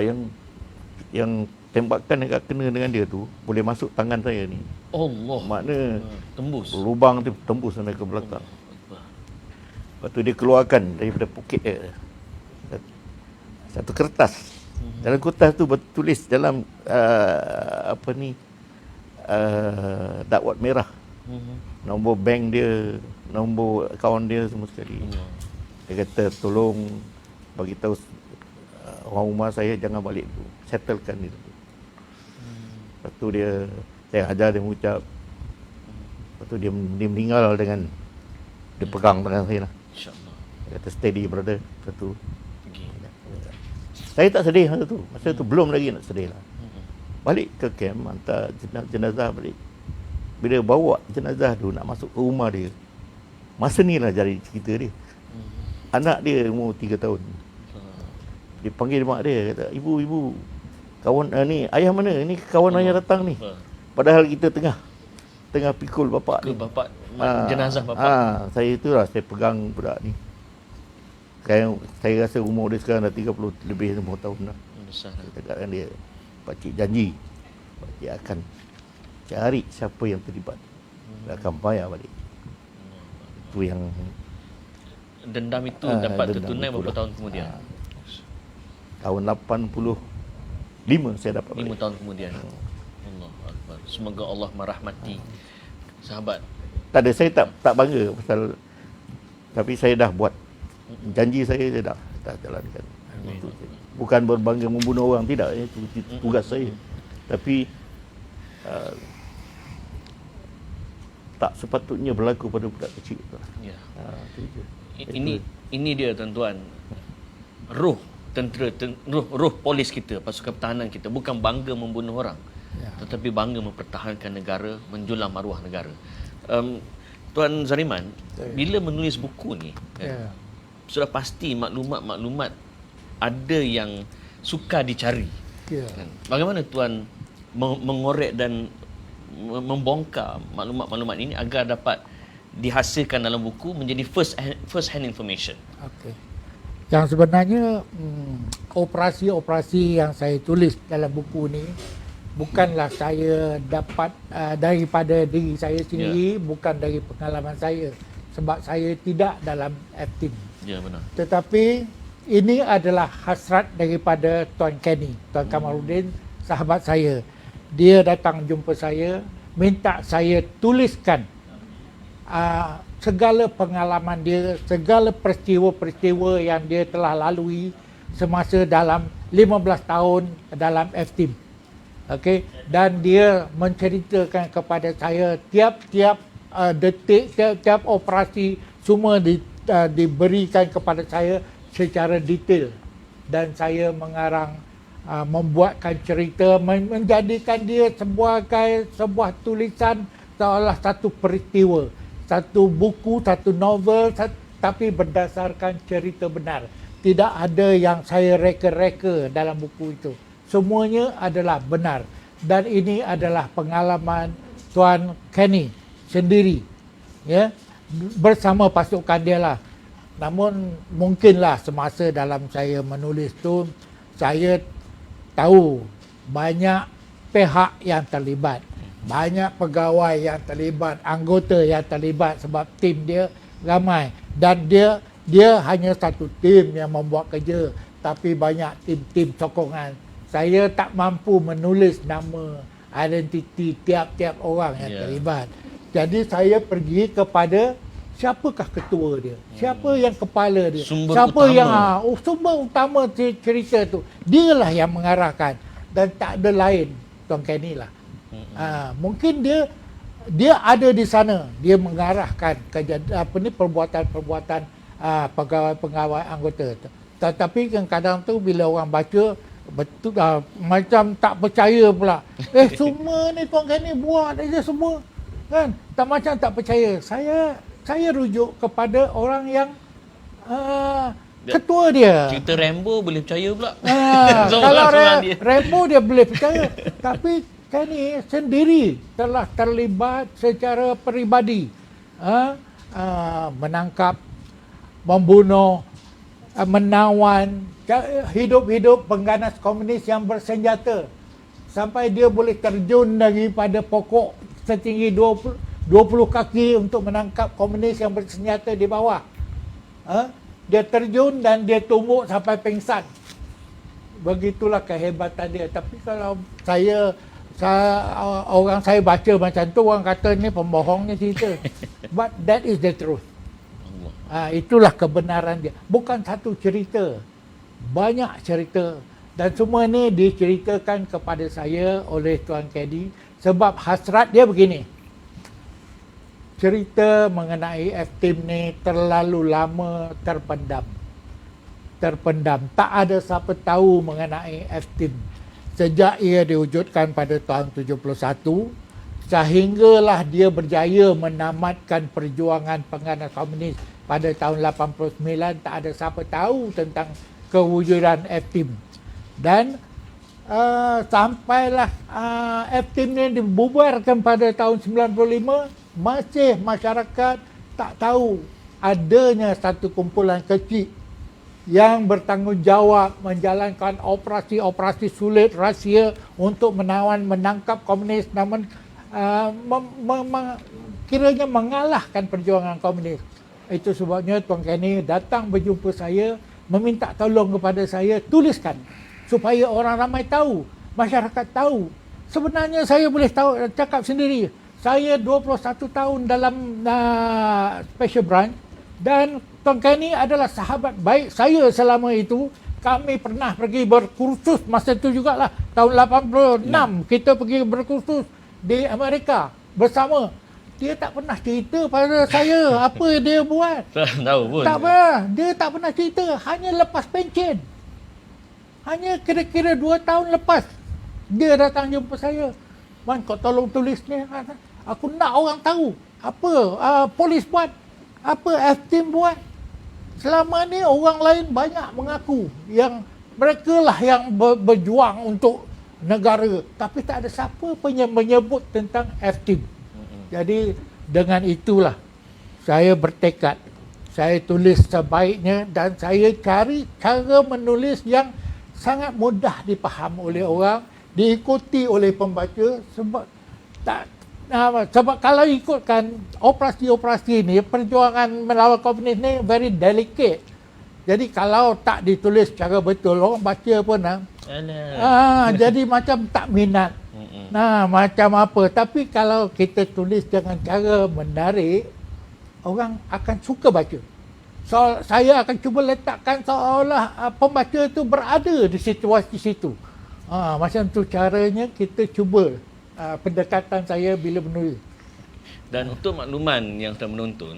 yang tembakan yang kena dengan dia tu boleh masuk tangan saya ni. Allah. Makna Tembus. lubang tu tembus sampai ke belakang. Lepas tu dia keluarkan daripada poket dia satu kertas. Dalam kertas tu bertulis dalam dakwat merah. Nombor bank dia, nombor akaun dia semua sekali. Dia kata tolong bagi tahu orang rumah saya jangan balik dulu. Settlekan dia dulu. Lepas tu saya ajar dia mengucap. Lepas tu dia meninggal dengan dia pegang tangan saya lah. InsyaAllah. Dia kata steady brother. Lepas tu saya tak sedih masa tu. Masa tu belum lagi nak sedih lah. Balik ke camp, hantar jenazah balik. Bila bawa jenazah tu nak masuk ke rumah dia, masa ni lah jadi cerita dia. Anak dia umur 3 tahun. Dia panggil mak dia, kata, ibu, kawan ni ayah mana? Ni kawan ayah datang ni. Padahal kita tengah pikul bapak Ke ni. bapak jenazah bapak. Saya itulah saya pegang budak ni. Saya rasa umur dia sekarang dah 30 lebih 50 tahun dah. Besar. Saya cakap dengan dia, pakcik janji pakcik akan cari siapa yang terlibat. Dia akan bayar balik. Itu yang Dendam itu dapat dendam tertunai itu berapa lah. tahun kemudian? Tahun 85 saya dapat 5 balik. tahun kemudian. Allah Akbar. Semoga Allah merahmati sahabat. Tak ada, saya tak bangga pasal, tapi saya dah buat janji saya dah jalankan. Bukan berbangga membunuh orang, tidak, itu tugas saya. Tapi tak sepatutnya berlaku pada budak kecil. Ya. Itu je. Ini dia tuan-tuan. Roh tentera, roh polis kita, pasukan pertahanan kita bukan bangga membunuh orang, tetapi bangga mempertahankan negara, menjulang maruah negara. Tuan Zariman, bila menulis buku ni, sudah pasti maklumat-maklumat ada yang sukar dicari. Kan? Bagaimana tuan mengorek dan membongkar maklumat-maklumat ini agar dapat dihasilkan dalam buku menjadi first hand information? Okey. Yang sebenarnya operasi-operasi yang saya tulis dalam buku ni bukanlah saya dapat daripada diri saya sendiri, bukan dari pengalaman saya, sebab saya tidak dalam F-team. Ya, benar. Tetapi ini adalah hasrat daripada Tuan Kenny, Tuan Kamaluddin, sahabat saya. Dia datang jumpa saya, minta saya tuliskan segala pengalaman dia, segala peristiwa-peristiwa yang dia telah lalui semasa dalam 15 tahun dalam F-team. Okey, dan dia menceritakan kepada saya tiap-tiap detik, tiap-tiap operasi semua diberikan kepada saya secara detail, dan saya mengarang, membuatkan cerita, menjadikan dia sebuah tulisan seolah satu peristiwa, satu buku, satu novel, tapi berdasarkan cerita benar. Tidak ada yang saya reka-reka dalam buku itu. Semuanya adalah benar. Dan ini adalah pengalaman Tuan Kenny sendiri, ya, bersama pasukan dia lah. Namun mungkinlah semasa dalam saya menulis tu, saya tahu banyak pihak yang terlibat, banyak pegawai yang terlibat, anggota yang terlibat, sebab tim dia ramai, dan dia hanya satu tim yang membuat kerja, tapi banyak tim-tim sokongan. Saya tak mampu menulis nama, identiti tiap-tiap orang yang terlibat. Jadi saya pergi kepada siapakah ketua dia, siapa yang kepala dia, sumber utama cerita tu. Dialah yang mengarahkan, dan tak ada lain, Tuan Kenny lah. Mungkin dia ada di sana, dia mengarahkan perbuatan-perbuatan pegawai-pegawai anggota. Tetapi kadang-kadang tu bila orang baca betul macam tak percaya pula. Semua ni Tuan Kenny buat aja semua. Kan? Macam tak percaya. Saya rujuk kepada orang yang ketua dia. Cerita Rambo boleh percaya pula. Kalau Rambo dia boleh percaya. Tapi Kenny sendiri telah terlibat secara peribadi. Menangkap, membunuh, menawan, hidup-hidup pengganas komunis yang bersenjata. Sampai dia boleh terjun daripada pokok setinggi 20 kaki untuk menangkap komunis yang bersenjata di bawah. Dia terjun dan dia tumbuk sampai pingsan. Begitulah kehebatan dia. Tapi kalau orang saya baca macam tu, orang kata ni pembohongnya cerita. But that is the truth. Itulah kebenaran dia. Bukan satu cerita, banyak cerita. Dan semua ni diceritakan kepada saya oleh Tuan Kenny. Sebab hasrat dia begini. Cerita mengenai F-Team ni terlalu lama terpendam. Tak ada siapa tahu mengenai F-Team. Sejak ia diwujudkan pada tahun 71, sehinggalah dia berjaya menamatkan perjuangan pengganas komunis pada tahun 89, tak ada siapa tahu tentang kewujudan F-Team. Dan sampailah F-Team ni dibubarkan pada tahun 95, masih masyarakat tak tahu adanya satu kumpulan kecil yang bertanggungjawab menjalankan operasi-operasi sulit rahsia untuk menangkap komunis, namun kiranya mengalahkan perjuangan komunis. Itu sebabnya Tuan Kenny datang berjumpa saya, meminta tolong kepada saya, tuliskan supaya orang ramai tahu, masyarakat tahu. Sebenarnya saya boleh cakap sendiri, saya 21 tahun dalam Special Branch dan Tuan Kenny adalah sahabat baik saya selama itu. Kami pernah pergi berkursus masa itu jugalah, tahun 86 kita pergi berkursus di Amerika bersama. Dia tak pernah cerita pada saya apa dia buat. Tak tahu pun. Tak pernah. Dia tak pernah cerita. Hanya lepas pencen. Hanya kira-kira 2 tahun lepas. Dia datang jumpa saya. Man, kau tolong tulis ni. Aku nak orang tahu. Apa polis buat. Apa F-Team buat. Selama ni orang lain banyak mengaku. Yang mereka lah yang berjuang untuk negara. Tapi tak ada siapa pun yang menyebut tentang F-Team. Jadi dengan itulah saya bertekad. Saya tulis sebaiknya dan saya cari cara menulis yang sangat mudah dipaham oleh orang, diikuti oleh pembaca. Sebab kalau ikutkan operasi-operasi ni, perjuangan melawan komunis ni very delicate. Jadi kalau tak ditulis secara betul, orang baca pun jadi macam tak minat. Macam apa. Tapi kalau kita tulis dengan cara menarik, orang akan suka baca. So, saya akan cuba letakkan seolah pembaca itu berada di situasi situ. Macam tu caranya kita cuba pendekatan saya bila menulis. Dan untuk makluman yang sedang menonton,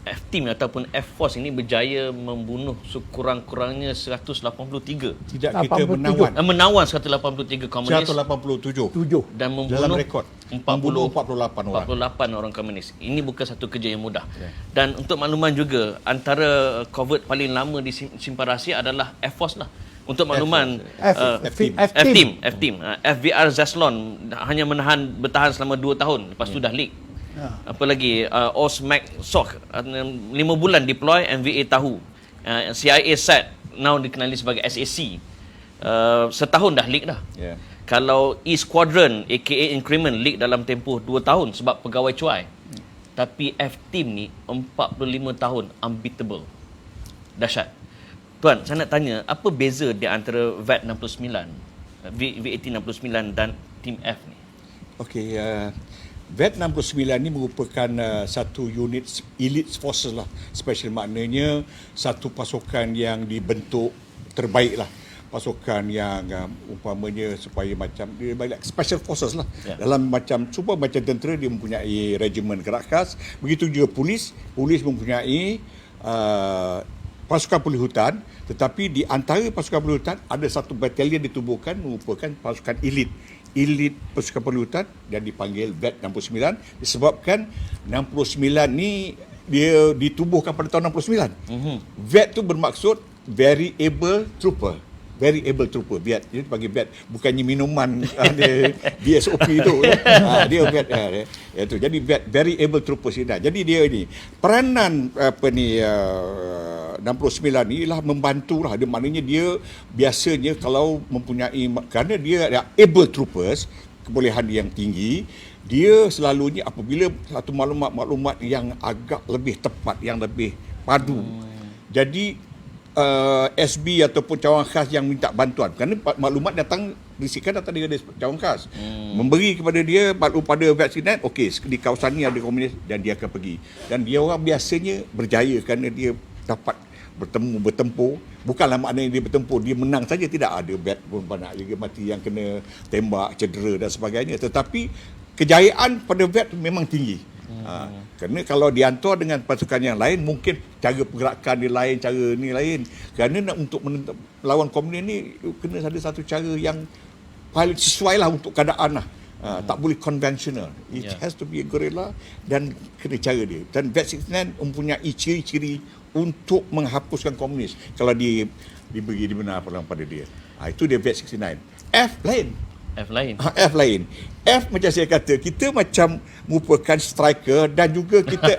F-Team ataupun F-Force ini berjaya membunuh sekurang-kurangnya 183. Tidak, kita menawan. Menawan 183 komunis. 187. Dan membunuh dalam rekod 48 orang komunis. Ini bukan satu kerja yang mudah. Dan untuk makluman juga, antara covert paling lama di Simpan Rahsia adalah F-Force lah. Untuk makluman F-Team, FVR Zaslon hanya bertahan selama 2 tahun, lepas tu dah leak. Apa lagi, Osmac Sock 5 bulan deploy, MVA tahu. CIA SAT now dikenali sebagai SAC, setahun dah leak dah. Kalau E Squadron aka Increment leak dalam tempoh 2 tahun sebab pegawai cuai. Tapi F-Team ni 45 tahun unbeatable. Dahsyat. Tuan, saya nak tanya, apa beza di antara VAT 69, VAT 69 dan Team F ni? Okey, VAT 69 ni merupakan satu unit elite forces lah. Special maknanya satu pasukan yang dibentuk terbaik lah. pasukan yang umpamanya supaya macam dia balik special forces lah. Ya. Dalam macam tentera dia mempunyai regimen gerak khas, begitu juga polis mempunyai pasukan pulih hutan, tetapi di antara pasukan pulih hutan ada satu batalion ditubuhkan merupakan pasukan elit pasukan pulih hutan dan dipanggil VET 69 disebabkan 69 ni dia ditubuhkan pada tahun 69. VET tu bermaksud Very Able Trooper. VET. Dia dipanggil VET. Bukannya minuman ada BSOP tu. Dia VET. Itu. Jadi VET, Very Able Trooper. Jadi dia ni peranan 69 ni lah membantulah. Dia maknanya dia biasanya kalau mempunyai, kerana dia ada able troopers, kebolehan yang tinggi, dia selalunya apabila satu maklumat yang agak lebih tepat, yang lebih padu. Jadi SB ataupun cawangan khas yang minta bantuan, kerana maklumat datang dari cawangan khas, memberi kepada dia pada vaksinan, okey di kawasan ni ada komunis dan dia akan pergi, dan dia orang biasanya berjaya kerana dia dapat bertempur. Bukanlah maknanya dia bertempur dia menang saja, tidak, ada pun banyak juga mati yang kena tembak, cedera dan sebagainya, tetapi kejayaan pada VET memang tinggi. Kerana kalau dihantar dengan pasukan yang lain, mungkin cara pergerakan dia lain, cara ni lain. Kerana untuk melawan komunis ni kena ada satu cara yang paling sesuai lah untuk keadaan lah. Tak boleh konvensional. It has to be a guerrilla dan kena cara dia. Dan VET 69 mempunyai ciri-ciri untuk menghapuskan komunis kalau diberi dibenarkan pada dia. Itu dia VET 69. F lain. F macam saya kata, kita macam merupakan striker dan juga kita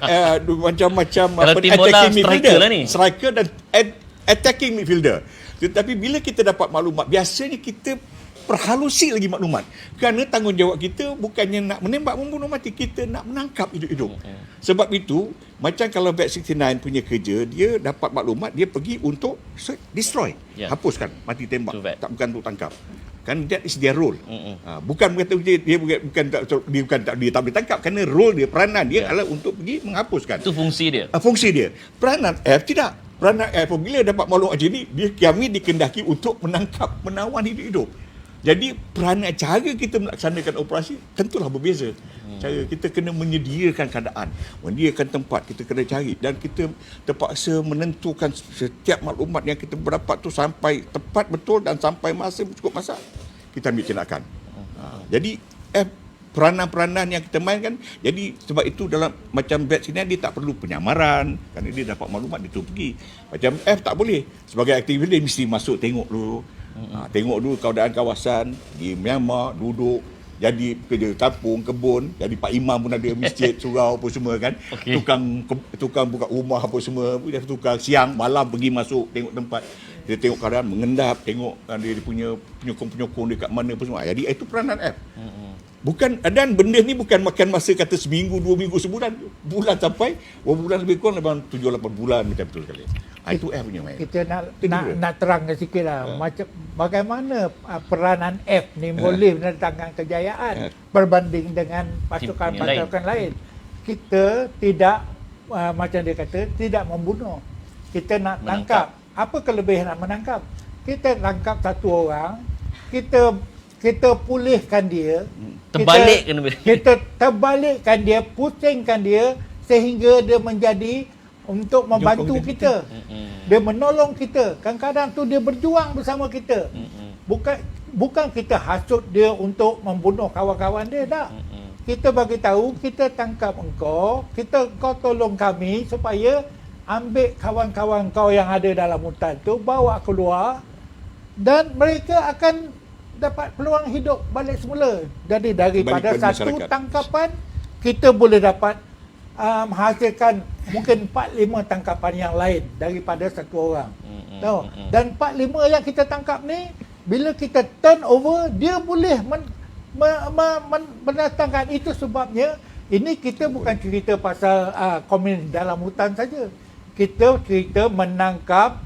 macam attacking midfielder lah ni. Striker dan attacking midfielder. Tetapi bila kita dapat maklumat, biasanya kita perhalusi lagi maklumat. Kerana tanggungjawab kita bukannya nak menembak membunuh mati, kita nak menangkap hidup-hidup. Sebab itu, macam kalau VET 69 punya kerja, dia dapat maklumat, dia pergi untuk destroy, hapuskan, mati tembak, bukan untuk tangkap. Kan that is their role. Bukan berkata dia tak boleh tangkap, kerana role dia, peranan dia adalah untuk pergi menghapuskan. Itu fungsi dia. Fungsi dia. Peranan F tidak. Peranan F bila dapat maklumat macam ni, kami dikendaki untuk menangkap, menawan hidup-hidup. Jadi peranan cara kita melaksanakan operasi tentulah berbeza. Cara kita kena menyediakan keadaan, menyediakan tempat, kita kena cari, dan kita terpaksa menentukan setiap maklumat yang kita berdapat tu sampai tepat betul dan sampai cukup masa kita ambil tindakan. Jadi peranan-peranan yang kita mainkan. Jadi sebab itu dalam macam VET sini dia tak perlu penyamaran, kerana dia dapat maklumat dia tu pergi. Macam F tak boleh. Sebagai aktivis dia mesti masuk tengok dulu. Tengok dulu keadaan kawasan di Myanmar, duduk, jadi kerja kampung, kebun, jadi Pak Imam pun ada masjid, surau apa semua kan. Tukang buka rumah apa semua, dia tukang siang, malam pergi masuk tengok tempat. Dia tengok keadaan, mengendap, tengok dia punya penyokong-penyokong dekat mana apa semua. Jadi itu peranan F. Bukan, dan benda ni bukan makan masa kata seminggu, 2 minggu, sebulan. Bulan sampai, bulan lebih kurang lebih 7-8 bulan macam tu sekali. Itu F punya main. Kita nak terangkan sikit lah. Macam bagaimana peranan F ni boleh mendatangkan kejayaan berbanding dengan pasukan-pasukan lain. Kita tidak, macam dia kata, tidak membunuh. Kita nak tangkap. Apa kelebihan nak menangkap? Kita tangkap satu orang, kita pulihkan dia, kita terbalikkan dia, pusingkan dia sehingga dia menjadi untuk membantu kita. Dia menolong kita. Kadang-kadang tu dia berjuang bersama kita. Bukan kita hasut dia untuk membunuh kawan-kawan dia, tak. Kita bagi tahu, kita tangkap engkau tolong kami supaya ambil kawan-kawan kau yang ada dalam hutan tu, bawa keluar, dan mereka akan dapat peluang hidup balik semula. Jadi daripada satu tangkapan, kita boleh dapat menghasilkan mungkin 4-5 tangkapan yang lain daripada satu orang. Dan 4-5 yang kita tangkap ni, bila kita turn over, dia boleh mendatangkan. Itu sebabnya ini kita bukan cerita pasal komunis dalam hutan saja. Kita cerita menangkap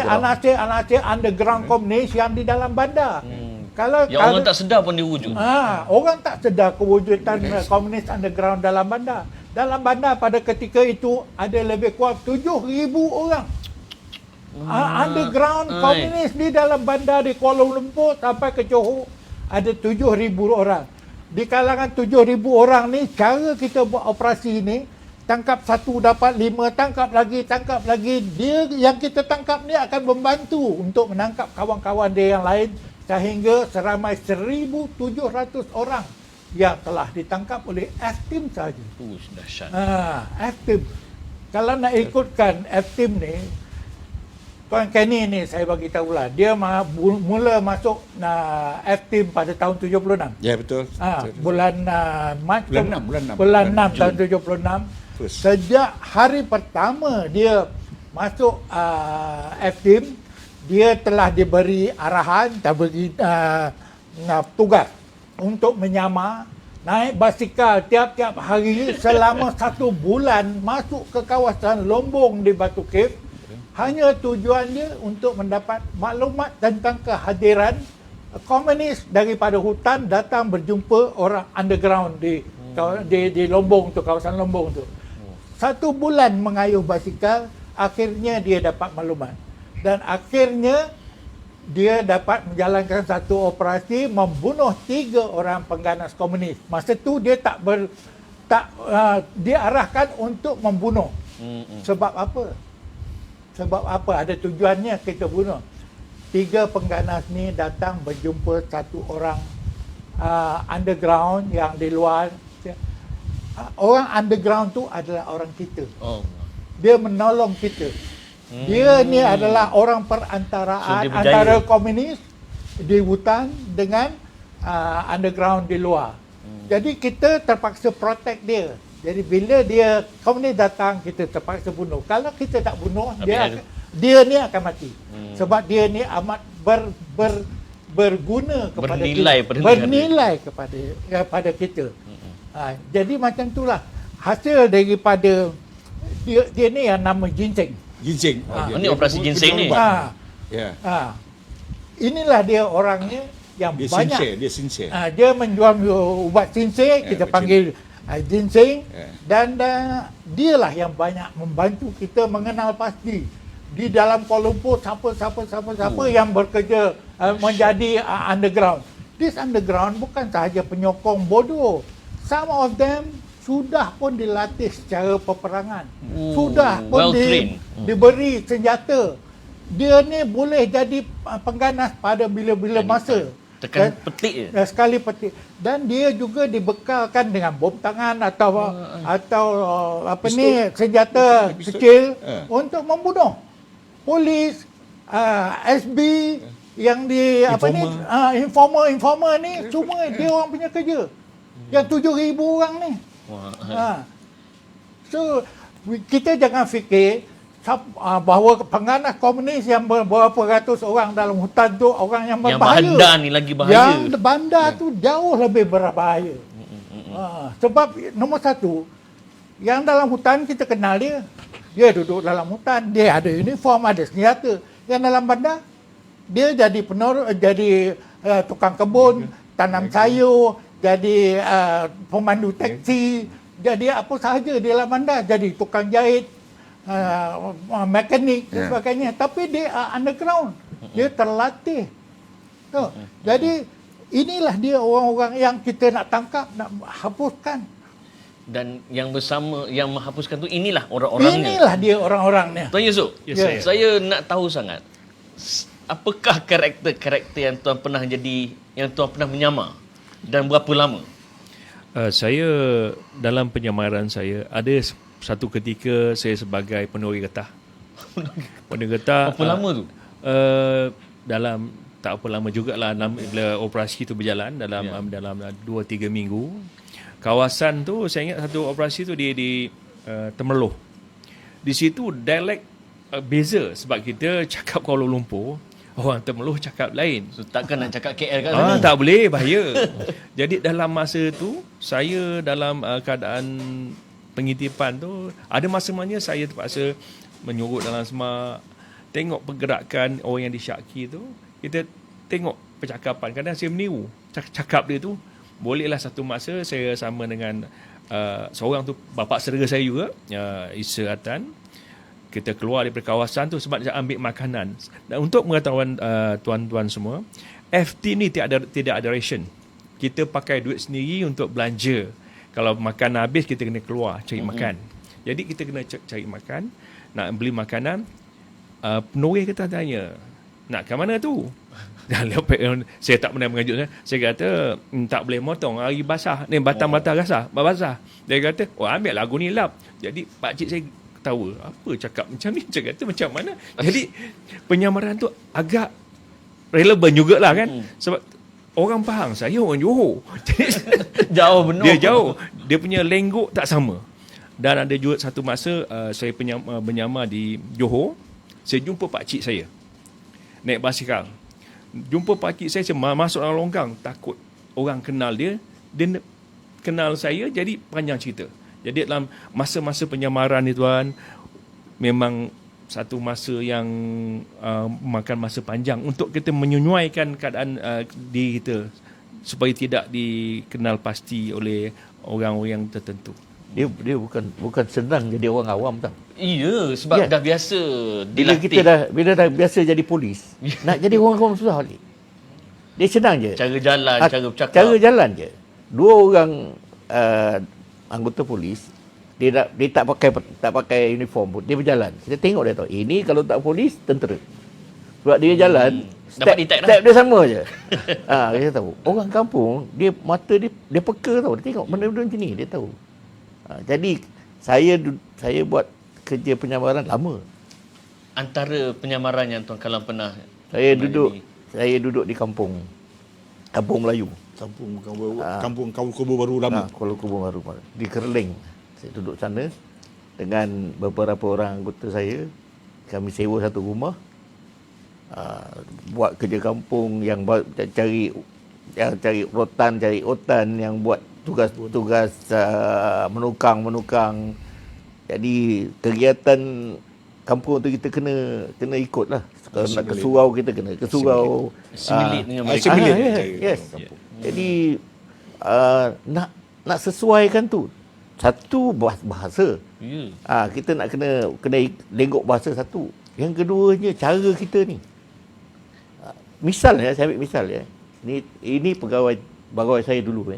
anasir-anasir underground komunis yang di dalam bandar. Kalau orang tak sedar pun dia wujud. Orang tak sedar kewujudan komunis underground dalam bandar. Dalam bandar pada ketika itu ada lebih kurang 7,000 orang. Underground komunis di dalam bandar di Kuala Lumpur sampai ke Johor ada 7,000 orang. Di kalangan 7,000 orang ni, cara kita buat operasi ni, tangkap satu dapat 5, tangkap lagi. Dia yang kita tangkap ni akan membantu untuk menangkap kawan-kawan dia yang lain sehingga seramai 1,700 orang yang telah ditangkap oleh F-Team saja. Dahsyat. F-Team. Kalau nak ikutkan F-Team ni, Tuan Kenny ni saya bagi tahulah, dia mula masuk F-Team pada tahun 76. Ya, betul. Bulan Mac, bulan 6 tahun 76. Sejak hari pertama dia masuk F-Team, dia telah diberi arahan, diberi tugas untuk menyamar, naik basikal tiap-tiap hari selama 1 bulan masuk ke kawasan Lombong di Batu Cave. Hanya tujuan dia untuk mendapat maklumat tentang kehadiran komunis daripada hutan datang berjumpa orang underground di Lombong tu, kawasan Lombong tu. 1 bulan mengayuh basikal, akhirnya dia dapat maklumat. Dan akhirnya dia dapat menjalankan satu operasi membunuh 3 orang pengganas komunis. Masa tu dia diarahkan untuk membunuh. Sebab apa? Ada tujuannya kita bunuh. 3 pengganas ni datang berjumpa satu orang underground yang di luar. Orang underground tu adalah orang kita. Dia menolong kita. Dia ni adalah orang perantaraan antara komunis di hutan dengan underground di luar. Jadi kita terpaksa protect dia. Jadi bila dia komunis datang, kita terpaksa bunuh. Kalau kita tak bunuh, dia ni akan mati. Sebab dia ni amat berguna kepada kita. Bernilai kepada kita. Jadi macam itulah hasil daripada dia ni yang nama ginseng. Ini operasi ginseng ni. Inilah dia orangnya yang dia banyak. sincere. Dia menjual ubat ginseng, kita panggil ginseng, dan dialah yang banyak membantu kita mengenal pasti di dalam Kuala Lumpur siapa yang bekerja menjadi underground. This underground bukan sahaja penyokong bodoh. Some of them sudah pun dilatih secara peperangan. Sudah pun diberi senjata. Dia ni boleh jadi pengganas pada bila-bila masa. Tekan petik je. Sekali petik. Dan dia juga dibekalkan dengan bom tangan atau senjata kecil untuk membunuh. Polis, SB yang informer ni semua dia orang punya kerja. Yang 7,000 orang ni. So kita jangan fikir bahawa pengganas komunis yang berapa ratus orang dalam hutan tu orang yang berbahaya. Yang bandar ni lagi bahaya. Yang bandar tu jauh lebih berbahaya. Sebab nombor satu, yang dalam hutan kita kenal dia duduk dalam hutan, dia ada uniform, ada senjata. Yang dalam bandar, dia jadi tukang kebun, tanam sayur, jadi pemandu taksi, jadi apa sahaja di dalam bandar, jadi tukang jahit, mekanik dan sebagainya. Tapi dia underground, dia terlatih. Jadi inilah dia orang-orang yang kita nak tangkap, nak hapuskan. Dan yang menghapuskan tu inilah orang-orangnya. Inilah dia orang-orangnya. Tuan Yusuf, saya nak tahu sangat, apakah karakter-karakter yang tuan pernah menyamar dan berapa lama? Saya dalam penyamaran saya ada satu ketika saya sebagai penuri getah. Penuri getah. Berapa lama tu? Dalam tak apa lama jugalah, bila operasi tu berjalan dalam 2-3 minggu. Kawasan tu saya ingat satu operasi tu di Temerloh. Di situ dialek beza sebab kita cakap Kuala Lumpur, orang Temerloh cakap lain. So, takkan nak cakap KL kan sana? Tak boleh, bahaya. Jadi dalam masa tu saya dalam keadaan pengitipan tu, ada masa-masanya saya terpaksa menyurut dalam semak, tengok pergerakan orang yang disyaki tu, kita tengok percakapan. Kadang saya meniru cakap dia tu. Bolehlah satu masa saya sama dengan seorang tu bapa saudara saya juga, Isa Atan. kita keluar daripada kawasan tu sebab nak ambil makanan. Dan untuk pengetahuan tuan-tuan semua, FT ni tidak ada ration. Kita pakai duit sendiri untuk belanja. Kalau makan habis, kita kena keluar cari makan. Jadi kita kena cari makan, nak beli makanan. Penoreh kita tanya, nak ke mana tu? Dan saya tak pernah mengajuk. Saya kata, tak boleh motong, hari basah. Ni batang-batang basah. Dia kata, ambil lagu ni lap. Jadi pakcik saya ketawa, apa cakap macam ni? Saya kata macam mana? Jadi penyamaran tu agak relevan jugalah kan. Sebab orang Pahang, saya orang Johor. Jauh benar. Dia jauh. Dia punya lenggok tak sama. Dan ada juga satu masa saya menyamar di Johor, saya jumpa pakcik saya naik basikal. Jumpa pakcik saya masuk dalam longgang, takut orang kenal dia kenal saya, jadi panjang cerita. Jadi dalam masa-masa penyamaran ni tuan, memang satu masa yang makan masa panjang untuk kita menyuaikan keadaan diri kita supaya tidak dikenal pasti oleh orang-orang tertentu. Dia bukan senang jadi orang awam tau. Iya, sebab dah biasa dilatih. Bila dah biasa jadi polis, nak jadi orang awam susah balik. Dia senang je. Cara jalan, cara bercakap. Cara jalan je. Dua orang anggota polis, dia tak pakai uniform pun, dia berjalan. Kita tengok dia tahu, ini kalau tak polis, tentera. Sebab dia jalan, step dia sama je. Kita tahu. Orang kampung, dia mata dia peka tau. Dia tengok benda-benda macam ni, dia tahu. Jadi saya buat kerja penyamaran lama. Antara penyamaran yang Tuan Kalam pernah Saya duduk di kampung Melayu. Kampung Kawu Kubur Baru lama. Kuala Kubur Baru di Kerling. Saya duduk sana dengan beberapa orang anggota saya. Kami sewa satu rumah. Buat kerja kampung yang cari rotan, cari otan, yang buat tugas menukang. Jadi kegiatan kampung tu kita kena ikut lah. Kalau nak ke surau, kita kena ke surau. Assimilate dengan mereka. Yes. Jadi nak sesuaikan tu. Satu, bahasa. Kita nak kena lenggok bahasa satu. Yang keduanya, cara kita ni. Misal saya ambil misal ya. Ini pegawai saya dulu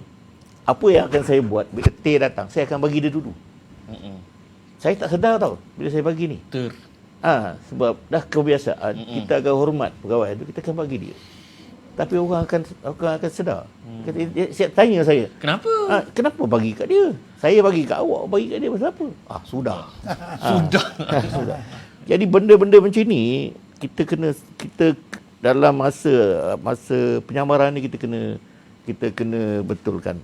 Apa yang akan saya buat bila T datang, saya akan bagi dia dulu. Saya tak sedar tau bila saya bagi ni. Sebab dah kebiasaan, kita akan hormat pegawai tu, kita akan bagi dia. Tapi orang akan sedar. Siap tanya saya, kenapa bagi kat dia? Saya bagi kat awak, bagi kat dia pasal apa? Sudah. Sudah. Jadi benda-benda macam ni kita dalam masa penyamaran ni kita kena betulkan.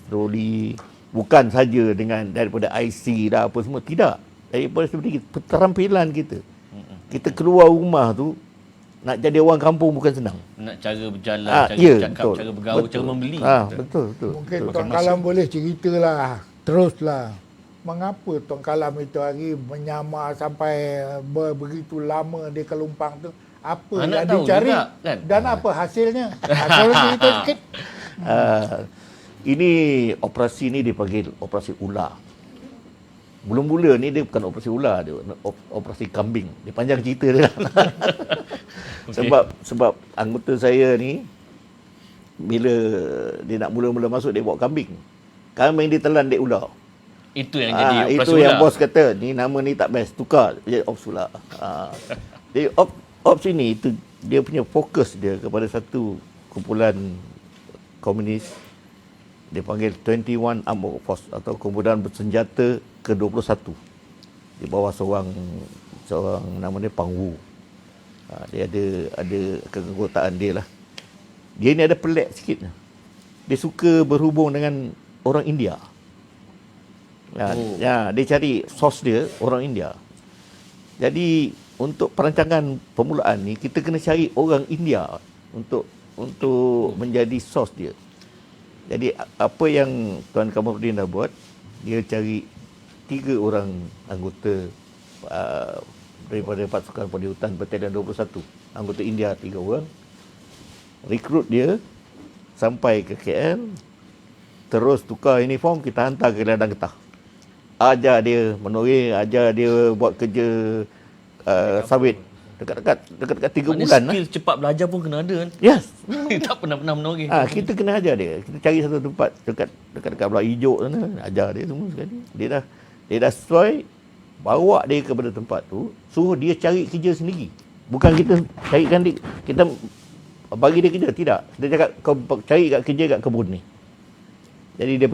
Slowly, bukan saja daripada IC dah apa semua, tidak. Daripada seperti keterampilan kita. Kita keluar rumah tu, nak jadi orang kampung bukan senang. Nak cara berjalan, cara bercakap, betul. cara bergaul, cara membeli. Betul. Mungkin Tuan Kalam boleh ceritalah, teruslah. Mengapa Tuan Kalam itu hari menyamar sampai begitu lama di Kelumpang tu? Apa yang dicari juga, kan? Dan apa hasilnya? Kalau cerita sikit. Ini operasi ni dipanggil operasi ular. Mula-mula ni dia bukan operasi ular, dia operasi kambing. Dia panjang cerita dia. Sebab anggota saya ni bila dia nak mula-mula masuk, dia bawa kambing. Kambing ditelan dek ular. Itu yang jadi operasi ular. Itu yang bos kata, ni nama ni tak best, tukar jadi ops ular. Jadi ops ini itu dia punya fokus dia kepada satu kumpulan komunis. Dia panggil 21 Armed Force atau kumpulan bersenjata ke-21 di bawah seorang nama dia Pang Wu. Dia ada keanggotaan dia lah. Dia ni ada pelik sikit. Dia suka berhubung dengan orang India. Dia cari sos dia orang India. Jadi untuk perancangan permulaan ni kita kena cari orang India untuk menjadi sos dia. Jadi apa yang Tuan Kamarudin dah buat, dia cari 3 orang anggota daripada pasukan Padi Hutan Batalion 21, anggota India 3 orang, rekrut dia sampai ke KL, terus tukar uniform, kita hantar ke ladang getah. ajar dia menori, ajar dia buat kerja sawit dekat-dekat 3 Maknanya bulan lah. skill cepat belajar pun kena ada kan. Yes. Tak pernah menori. Kita kena ajar dia. Kita cari satu tempat dekat Belah Hijau sana, ajar dia semua sekali. Dia dah sesuai, bawa dia kepada tempat tu, suruh dia cari kerja sendiri. Bukan kita carikan dia, kita bagi dia kerja, tidak. Kita cakap kau cari kat kerja kat kebun ni. Jadi dia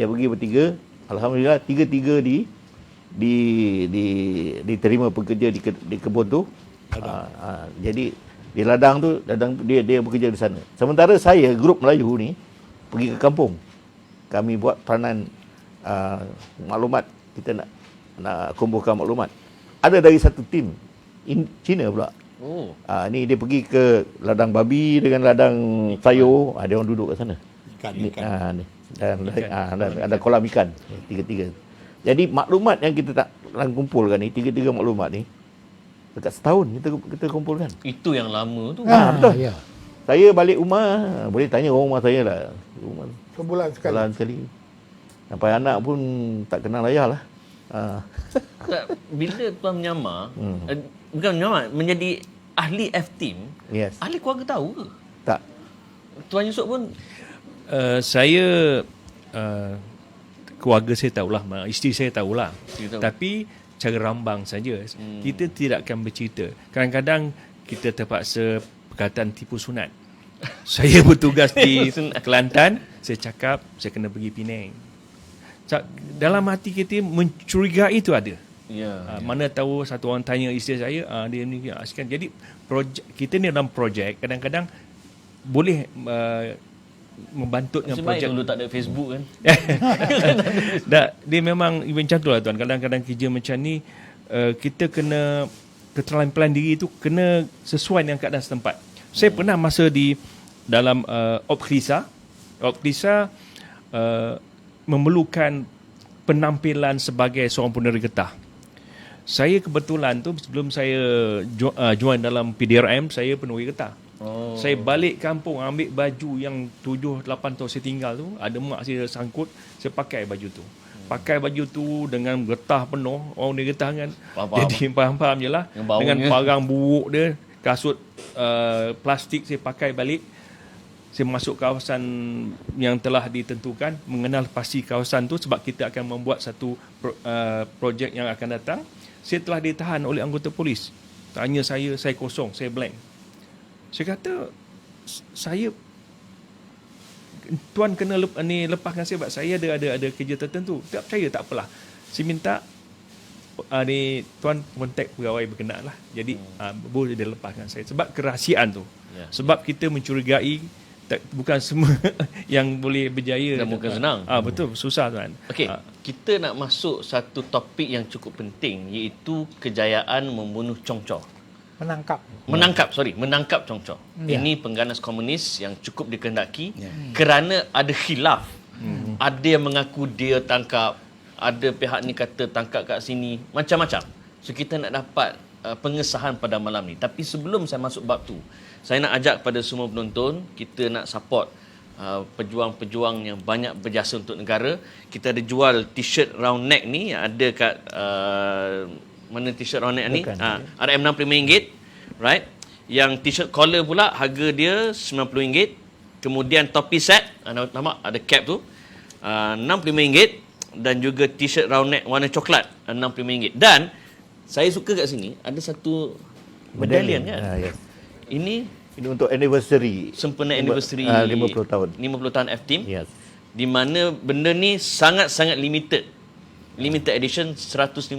pergi bertiga. Alhamdulillah tiga-tiga diterima bekerja di kebun tu. Jadi di ladang tu dia bekerja di sana. Sementara saya, grup Melayu ni, pergi ke kampung. Kami buat peranan maklumat. Kita nak kumpulkan maklumat. Ada dari satu tim Cina pula. Oh. Ni dia pergi ke ladang babi dengan ladang sayur. Ada orang duduk kat sana. Ikan. Dan ada kolam ikan. Tiga-tiga. Jadi maklumat yang kita tak kumpulkan ni, tiga-tiga maklumat ni, dekat setahun kita kumpulkan. Itu yang lama tu. Betul. Ya. Saya balik rumah, boleh tanya orang rumah saya lah. Rumah Sebulan sekali. sekali. Sampai anak pun tak kenal ayah lah. Tak, bila tuan menyamar, bukan menyamar, menjadi ahli F-team, Yes. ahli keluarga tahu ke? Tak. Tuan Yusof pun Saya keluarga saya tahulah, isteri saya tahulah. Tahu. Tapi cara rambang saja. Kita tidak akan bercerita. Kadang-kadang kita terpaksa perkataan tipu sunat. Saya bertugas di Kelantan, saya cakap saya kena pergi Penang. Dalam hati kita mencurigai itu ada. ya. Mana tahu satu orang tanya isteri saya, dia ni asyik. Jadi kita ni dalam projek, kadang-kadang boleh membantut dengan Sebaik projek. dulu tak ada Facebook kan. Dia memang macam tu lah tuan. Kadang-kadang kerja macam ni, kita kena keterampilan diri tu kena sesuai dengan keadaan setempat. Saya pernah masa di dalam Opklisa memerlukan penampilan sebagai seorang peneri getah. Saya kebetulan tu sebelum saya join dalam PDRM, saya peneri getah. Oh. Saya balik kampung ambil baju yang 7-8 tahun saya tinggal tu, ada mak saya sangkut, saya pakai baju tu. Pakai baju tu dengan getah penuh, orang dia getah kan. Faham. Jadi faham-faham je lah. Yang baunya. Dengan parang buruk dia, kasut plastik saya pakai balik. Saya masuk kawasan yang telah ditentukan, mengenal pasti kawasan tu sebab kita akan membuat satu projek yang akan datang. Saya telah ditahan oleh anggota polis. Tanya saya kosong, saya blank. Saya kata, tuan kena lepaskan saya sebab saya ada kerja tertentu. Tak percaya, tak apalah. Saya minta tuan kontak pegawai berkenaan lah. Jadi boleh dia lepaskan saya. Sebab kerahsiaan tu. Ya. Sebab kita mencurigai, bukan semua yang boleh berjaya. Dan bukan senang. Betul, susah tuan. Okey, kita nak masuk satu topik yang cukup penting, iaitu kejayaan membunuh Chong Chor. Menangkap Chong Chor. Ya. Ini pengganas komunis yang cukup dikehendaki kerana ada khilaf. Ada yang mengaku dia tangkap, ada pihak ni kata tangkap kat sini, macam-macam. So kita nak dapat pengesahan pada malam ni. Tapi sebelum saya masuk bab tu, saya nak ajak kepada semua penonton, kita nak support pejuang-pejuang yang banyak berjasa untuk negara. Kita ada jual t-shirt round neck ni, ada kat mana t-shirt round neck ni? RM65, right? Yang t-shirt collar pula harga dia RM90. Kemudian topi set, nampak ada cap tu, RM65, dan juga t-shirt round neck warna coklat RM65. Dan saya suka kat sini ada satu medallion kan. Yes. Ini untuk anniversary. sempena anniversary 50 tahun. 50 tahun F-Team. Yes. Di mana benda ni sangat-sangat limited. Limited edition, 150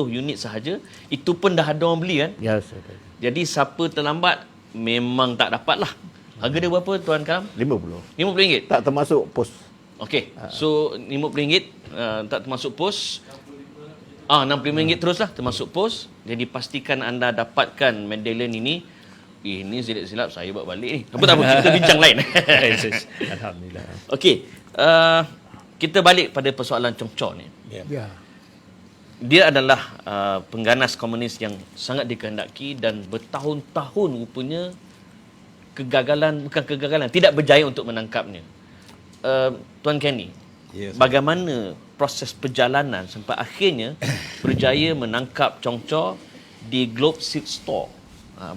unit sahaja. Itu pun dah ada orang beli kan. Yes. Jadi siapa terlambat memang tak dapat lah. Harga dia berapa Tuan Karam? 50. RM50. Tak termasuk pos. Okey. So RM50 tak termasuk pos. RM65 teruslah termasuk pos. Jadi pastikan anda dapatkan medallion ini. Ini silap-silap saya buat balik ni. Apa kita bincang lain. Alhamdulillah. Okey. Kita balik pada persoalan Chong Chor ni. Ya. Dia adalah pengganas komunis yang sangat dikehendaki dan bertahun-tahun rupanya tidak berjaya untuk menangkapnya. Tuan Kenny, Yes. bagaimana proses perjalanan sampai akhirnya berjaya menangkap Chong Chor di Globe Silk Store.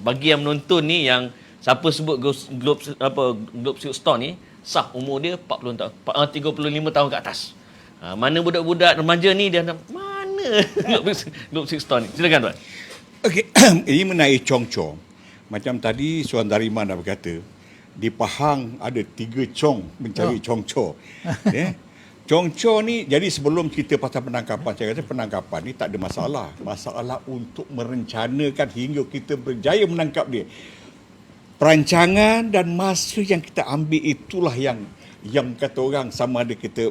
Bagi yang menonton ni, yang siapa sebut Globe Silk Store ni, sah umur dia 40 tahun, 35 tahun ke atas. Mana budak-budak remaja ni dia mana Globe Silk Store ni. Silakan tuan. Okey, ini mengenai Chong Chor. Macam tadi Suan Dariman dah berkata, di Pahang ada 3 Chong mencari Chong Chor. Chong Chor ni, jadi sebelum cerita pasal penangkapan, saya kata penangkapan ni tak ada masalah. Masalah untuk merencanakan hingga kita berjaya menangkap dia. Perancangan dan masa yang kita ambil itulah yang kata orang sama ada kita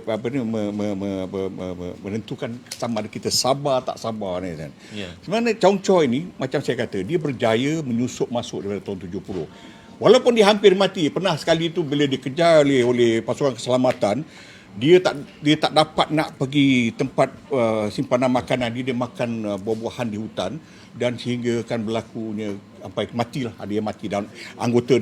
menentukan sama ada kita sabar tak sabar ni kan. Yeah. Sebenarnya Chong Chor ini macam saya kata, dia berjaya menyusup masuk daripada tahun 70. Walaupun dia hampir mati, pernah sekali itu bila dikejar oleh pasukan keselamatan, dia tak dapat nak pergi tempat simpanan makanan, dia makan buah-buahan di hutan, dan sehingga kan berlakunya sampai matilah, dia mati. Dan anggota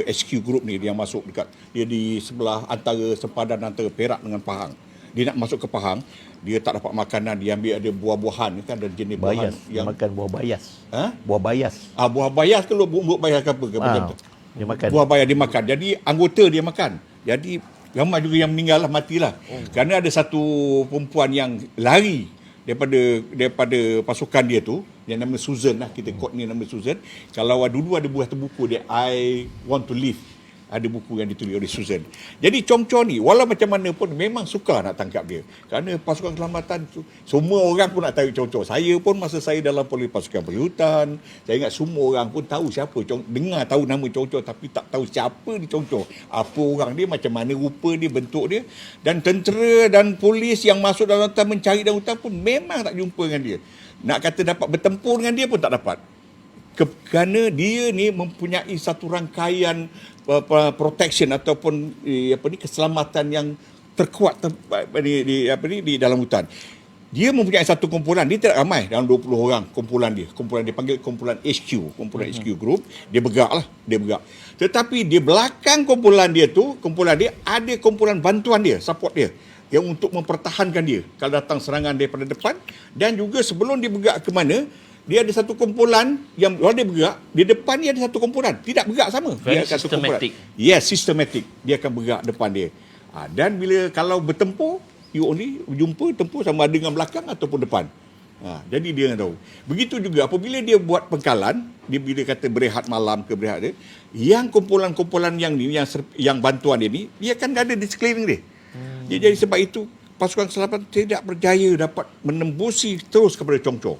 SQ Group ni, dia masuk dekat, dia di sebelah antara sepadan antara Perak dengan Pahang. Dia nak masuk ke Pahang, dia tak dapat makanan, dia ambil ada buah-buahan kan, ada jenis buahan yang makan buah bayas. Buah bayas. Buah bayas ke buah bayas ke apa ke macam tu. Dia makan. Buah bayas dia makan. Jadi anggota dia makan. Jadi ramai juga yang meninggal lah, matilah. Kerana ada satu perempuan yang lari daripada pasukan dia tu, yang nama Susan lah, kita kod ni nama Susan. Kalau dulu ada buah buku dia, I Want to Live, ada buku yang ditulis oleh Susan. Jadi Chong Chor ni, walau macam mana pun memang suka nak tangkap dia. Kerana pasukan keselamatan tu, semua orang pun nak tahu Chong Chor. Saya pun masa saya dalam pasukan perhutan, saya ingat semua orang pun tahu siapa dengar tahu nama Chong Chor, tapi tak tahu siapa di Chong Chor. Apa orang dia, macam mana rupa dia, bentuk dia. Dan tentera dan polis yang masuk dalam hutan mencari dalam hutan pun memang tak jumpa dengan dia. Nak kata dapat bertempur dengan dia pun tak dapat. Kerana dia ni mempunyai satu rangkaian protection ataupun keselamatan yang terkuat di dalam hutan. Dia mempunyai satu kumpulan, dia tidak ramai, dalam 20 orang kumpulan dia panggil kumpulan HQ, HQ Group. Dia bergerak. Tetapi di belakang kumpulan dia ada kumpulan bantuan dia, support dia, yang untuk mempertahankan dia kalau datang serangan daripada depan. Dan juga sebelum dia bergerak ke mana, dia ada satu kumpulan yang kalau dia bergerak, di depan dia ada satu kumpulan. Tidak bergerak sama. Very dia systematic. Yes, systematic. Dia akan bergerak depan dia. Dan kalau bertempur, you only jumpa tempur sama ada dengan belakang ataupun depan. Jadi dia tahu. Begitu juga apabila dia buat pengkalan, dia bila kata berehat malam ke berehat dia, yang kumpulan-kumpulan yang ni, yang bantuan dia ni, dia akan ada di sekeliling dia. Jadi sebab itu, pasukan keselamatan tidak berjaya dapat menembusi terus kepada Chong Chor.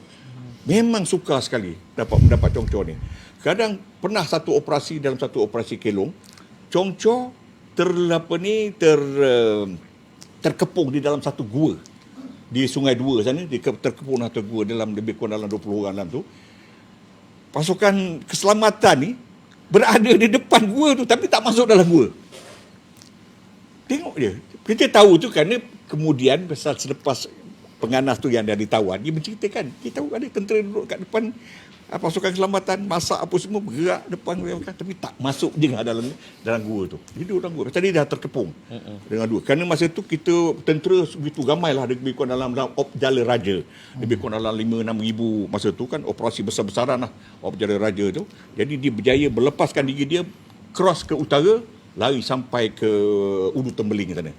Memang sukar sekali mendapat Chong Chor ni. Kadang pernah satu operasi Kelong, Chong Chor terkepung di dalam satu gua di Sungai Dua sana. Dia terkepung dalam satu gua dalam lebih kurang dalam 20 orang dalam tu. Pasukan keselamatan ni berada di depan gua tu tapi tak masuk dalam gua. Tengok dia. Kita tahu tu kerana kemudian selepas penganas tu yang dah ditawan, dia menceritakan, kita tahu ada tentera duduk kat depan pasukan keselamatan, masak apa semua, bergerak depan mereka, tapi tak masuk je dalam gua tu. Dia duduk dalam gua. Pasal dia dah terkepung dengan dua. Kerana masa tu kita tentera begitu ramai lah, lebih kurang dalam Opjala Raja. Lebih kurang dalam 5-6 ribu masa tu kan, operasi besar-besaran lah Opjala Raja tu. Jadi dia berjaya melepaskan diri dia, cross ke utara, lari sampai ke Ulu Tembeling sana.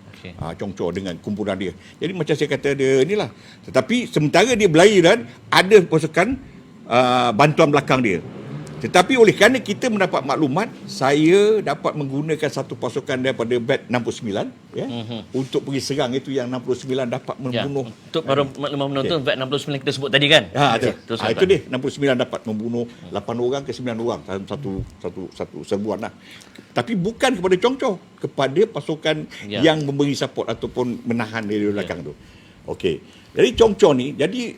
Chong Chor dengan kumpulan dia. Jadi macam saya kata dia inilah. Tetapi sementara dia berlari dan ada pasukan bantuan belakang dia. Tetapi oleh kerana kita mendapat maklumat, saya dapat menggunakan satu pasukan daripada BAT 69 untuk pergi serang itu yang 69 dapat membunuh. Untuk para maklumat menonton, BAT 69 kita sebut tadi kan? Itu dia 69 dapat membunuh 8 orang ke 9 orang dalam satu serbuan lah. Tapi bukan kepada Chong Chor, kepada pasukan yang memberi support ataupun menahan dari belakang tu. Okey. Jadi Chong Chor ni, jadi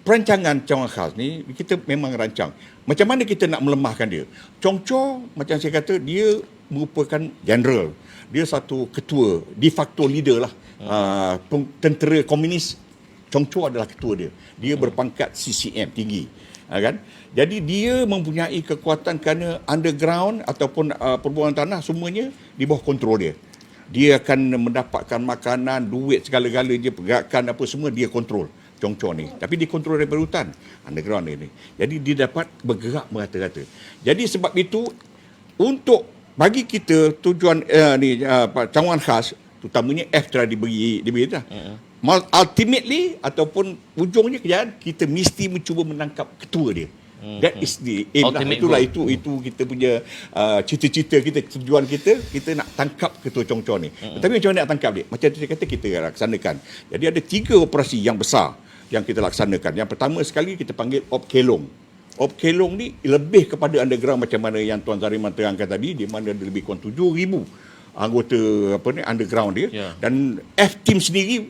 perancangan Chong Khas ni kita memang rancang. Macam mana kita nak melemahkan dia? Chong Chor, macam saya kata, dia merupakan general. Dia satu ketua, de facto leader lah. Tentera komunis, Chong Chor adalah ketua dia. Dia berpangkat CCM tinggi. Kan? Jadi dia mempunyai kekuatan kerana underground ataupun perbualan tanah semuanya di bawah kontrol dia. dia akan mendapatkan makanan, duit, segala-galanya, pergerakan apa semua dia kontrol. Congco ni. Tapi dia kontrol daripada hutan, underground ni. Jadi dia dapat bergerak merata-rata. Jadi sebab itu, untuk bagi kita tujuan cawangan khas, terutamanya F telah diberi dah. Ultimately ataupun ujungnya kita mesti mencuba menangkap ketua dia. That is the aim lah. Itu kita punya cita-cita kita, tujuan kita nak tangkap ketua Congco ni. Tapi macam mana nak tangkap dia? Macam saya kata, kita laksanakan. Jadi ada 3 operasi yang besar yang kita laksanakan. Yang pertama sekali kita panggil Op Kelong. Op Kelong ni lebih kepada underground macam mana yang Tuan Zariman terangkan tadi, di mana ada lebih kurang 7,000 anggota underground dia. Dan F-Team sendiri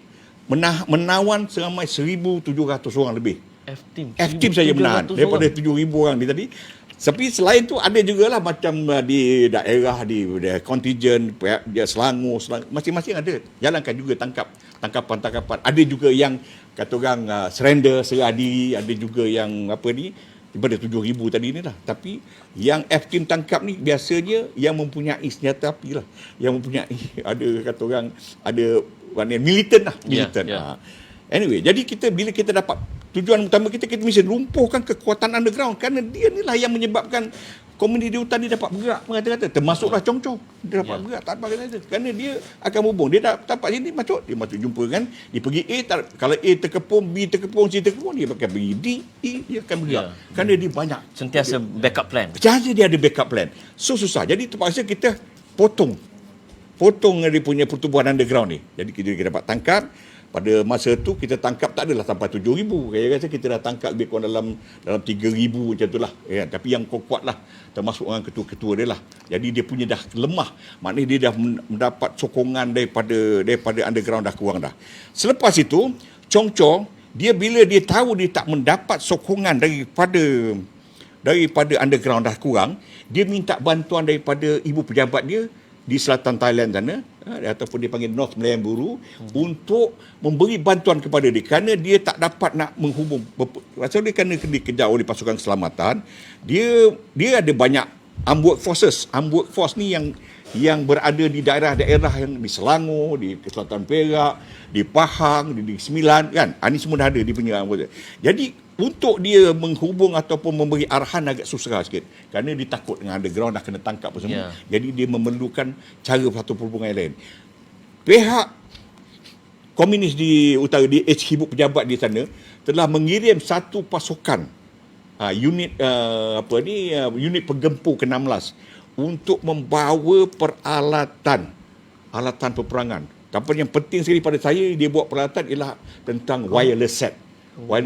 menawan seramai 1,700 orang lebih. F-Team saja menahan daripada 7,000 orang ni tadi. Tapi selain tu ada jugalah macam di daerah, di kontijen, dia Selangor, masing-masing ada. Jalankan juga tangkapan. Ada juga yang kata orang surrender, serah diri, ada juga yang daripada 7,000 tadi ni lah. Tapi yang F-Team tangkap ni biasanya yang mempunyai senjata api lah. Yang mempunyai, ada kata orang, ada militan lah. Militan. Anyway, jadi bila kita dapat tujuan utama kita mesti lumpuhkan kekuatan underground, kerana dia ni lah yang menyebabkan komuniti di hutan ni dapat bergerak mengata-kata, termasuklah Congco dia dapat bergerak, tak apa kata, kerana dia akan hubung, dia dapat sini dia masuk jumpa kan, dia pergi A, kalau A terkepung, B terkepung, C terkepung, dia akan pergi D, E, dia akan bergerak, kerana dia banyak sentiasa backup plan. Dia ada backup plan, so susah, jadi terpaksa kita potong dia punya pertubuhan underground ni. Jadi kita dapat tangkap. Pada masa tu kita tangkap tak adalah sampai 7,000. Saya rasa kita dah tangkap lebih kurang dalam 3,000 macam tu lah. Tapi yang kuat lah, termasuk orang ketua-ketua dia lah. Jadi dia punya dah lemah. Maknanya dia dah mendapat sokongan daripada underground dah kurang dah. Selepas itu, Congco, bila dia tahu dia tak mendapat sokongan daripada underground dah kurang, dia minta bantuan daripada ibu pejabat dia di selatan Thailand sana, ataupun dia panggil North Malayan Buru, untuk memberi bantuan kepada dia, kerana dia tak dapat nak menghubung. Pasal dia kerana dikejar oleh pasukan keselamatan, dia ada banyak armed workforce ni yang berada di daerah-daerah yang di Selangor, di Selatan Perak, di Pahang, di Negeri Sembilan, kan? Ini semua dah ada dia punya anggota. Jadi untuk dia menghubung ataupun memberi arahan agak susah sikit, kerana dia takut dengan underground dah kena tangkap apa semua. Jadi dia memerlukan cara satu perhubungan yang lain. Pihak komunis di utara, di ibu pejabat di sana telah mengirim satu pasukan unit penggempur ke-16 untuk membawa peralatan peperangan. Tapi yang penting sekali pada saya, dia buat peralatan ialah tentang wireless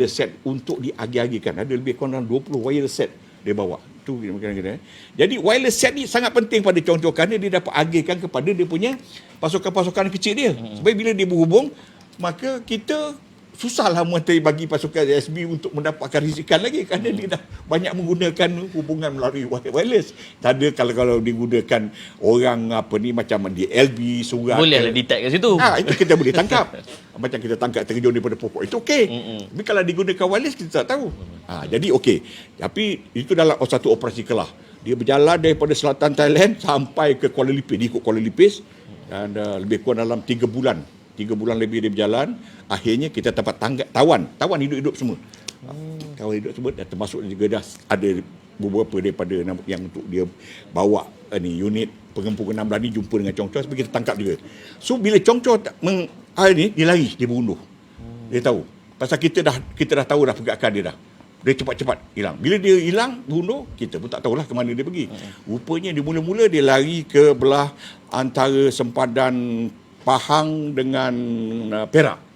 set untuk diagi-agikan. Ada lebih kurang 20 wireless set dia bawa. Itu kira-kira. Jadi wireless set ni sangat penting pada Congco, kerana dia dapat agihkan kepada dia punya pasukan-pasukan kecil dia. Sebab bila dia berhubung, maka kita susahlah bagi pasukan SB untuk mendapatkan risikan lagi, kerana dia dah banyak menggunakan hubungan melalui wireless. Tak ada kalau digunakan orang macam di LB surat. Bolehlah detect kat situ. Itu kita boleh tangkap. Macam kita tangkap terjun daripada pokok, itu okey. Tapi kalau digunakan wireless, kita tak tahu. Jadi okey. Tapi itu dalam satu operasi kelah. Dia berjalan daripada selatan Thailand sampai ke Kuala Lumpur. Dia ikut Kuala Lumpur dan lebih kurang dalam 3 bulan. 3 bulan lebih dia berjalan. Akhirnya kita dapat tawan hidup-hidup semua. Tawan hidup semua, dan termasuk juga dah ada beberapa daripada yang untuk dia bawa unit penggempur ke-16 ni jumpa dengan Congco, sebab kita tangkap juga. So bila Congco dia lari, dia berunduh. Dia tahu. Pasal kita dah tahu dah pergerakan dia dah. Dia cepat-cepat hilang. Bila dia hilang, berunduh, kita pun tak tahulah ke mana dia pergi. Rupanya dia mula-mula dia lari ke belah antara sempadan Pahang dengan Perak.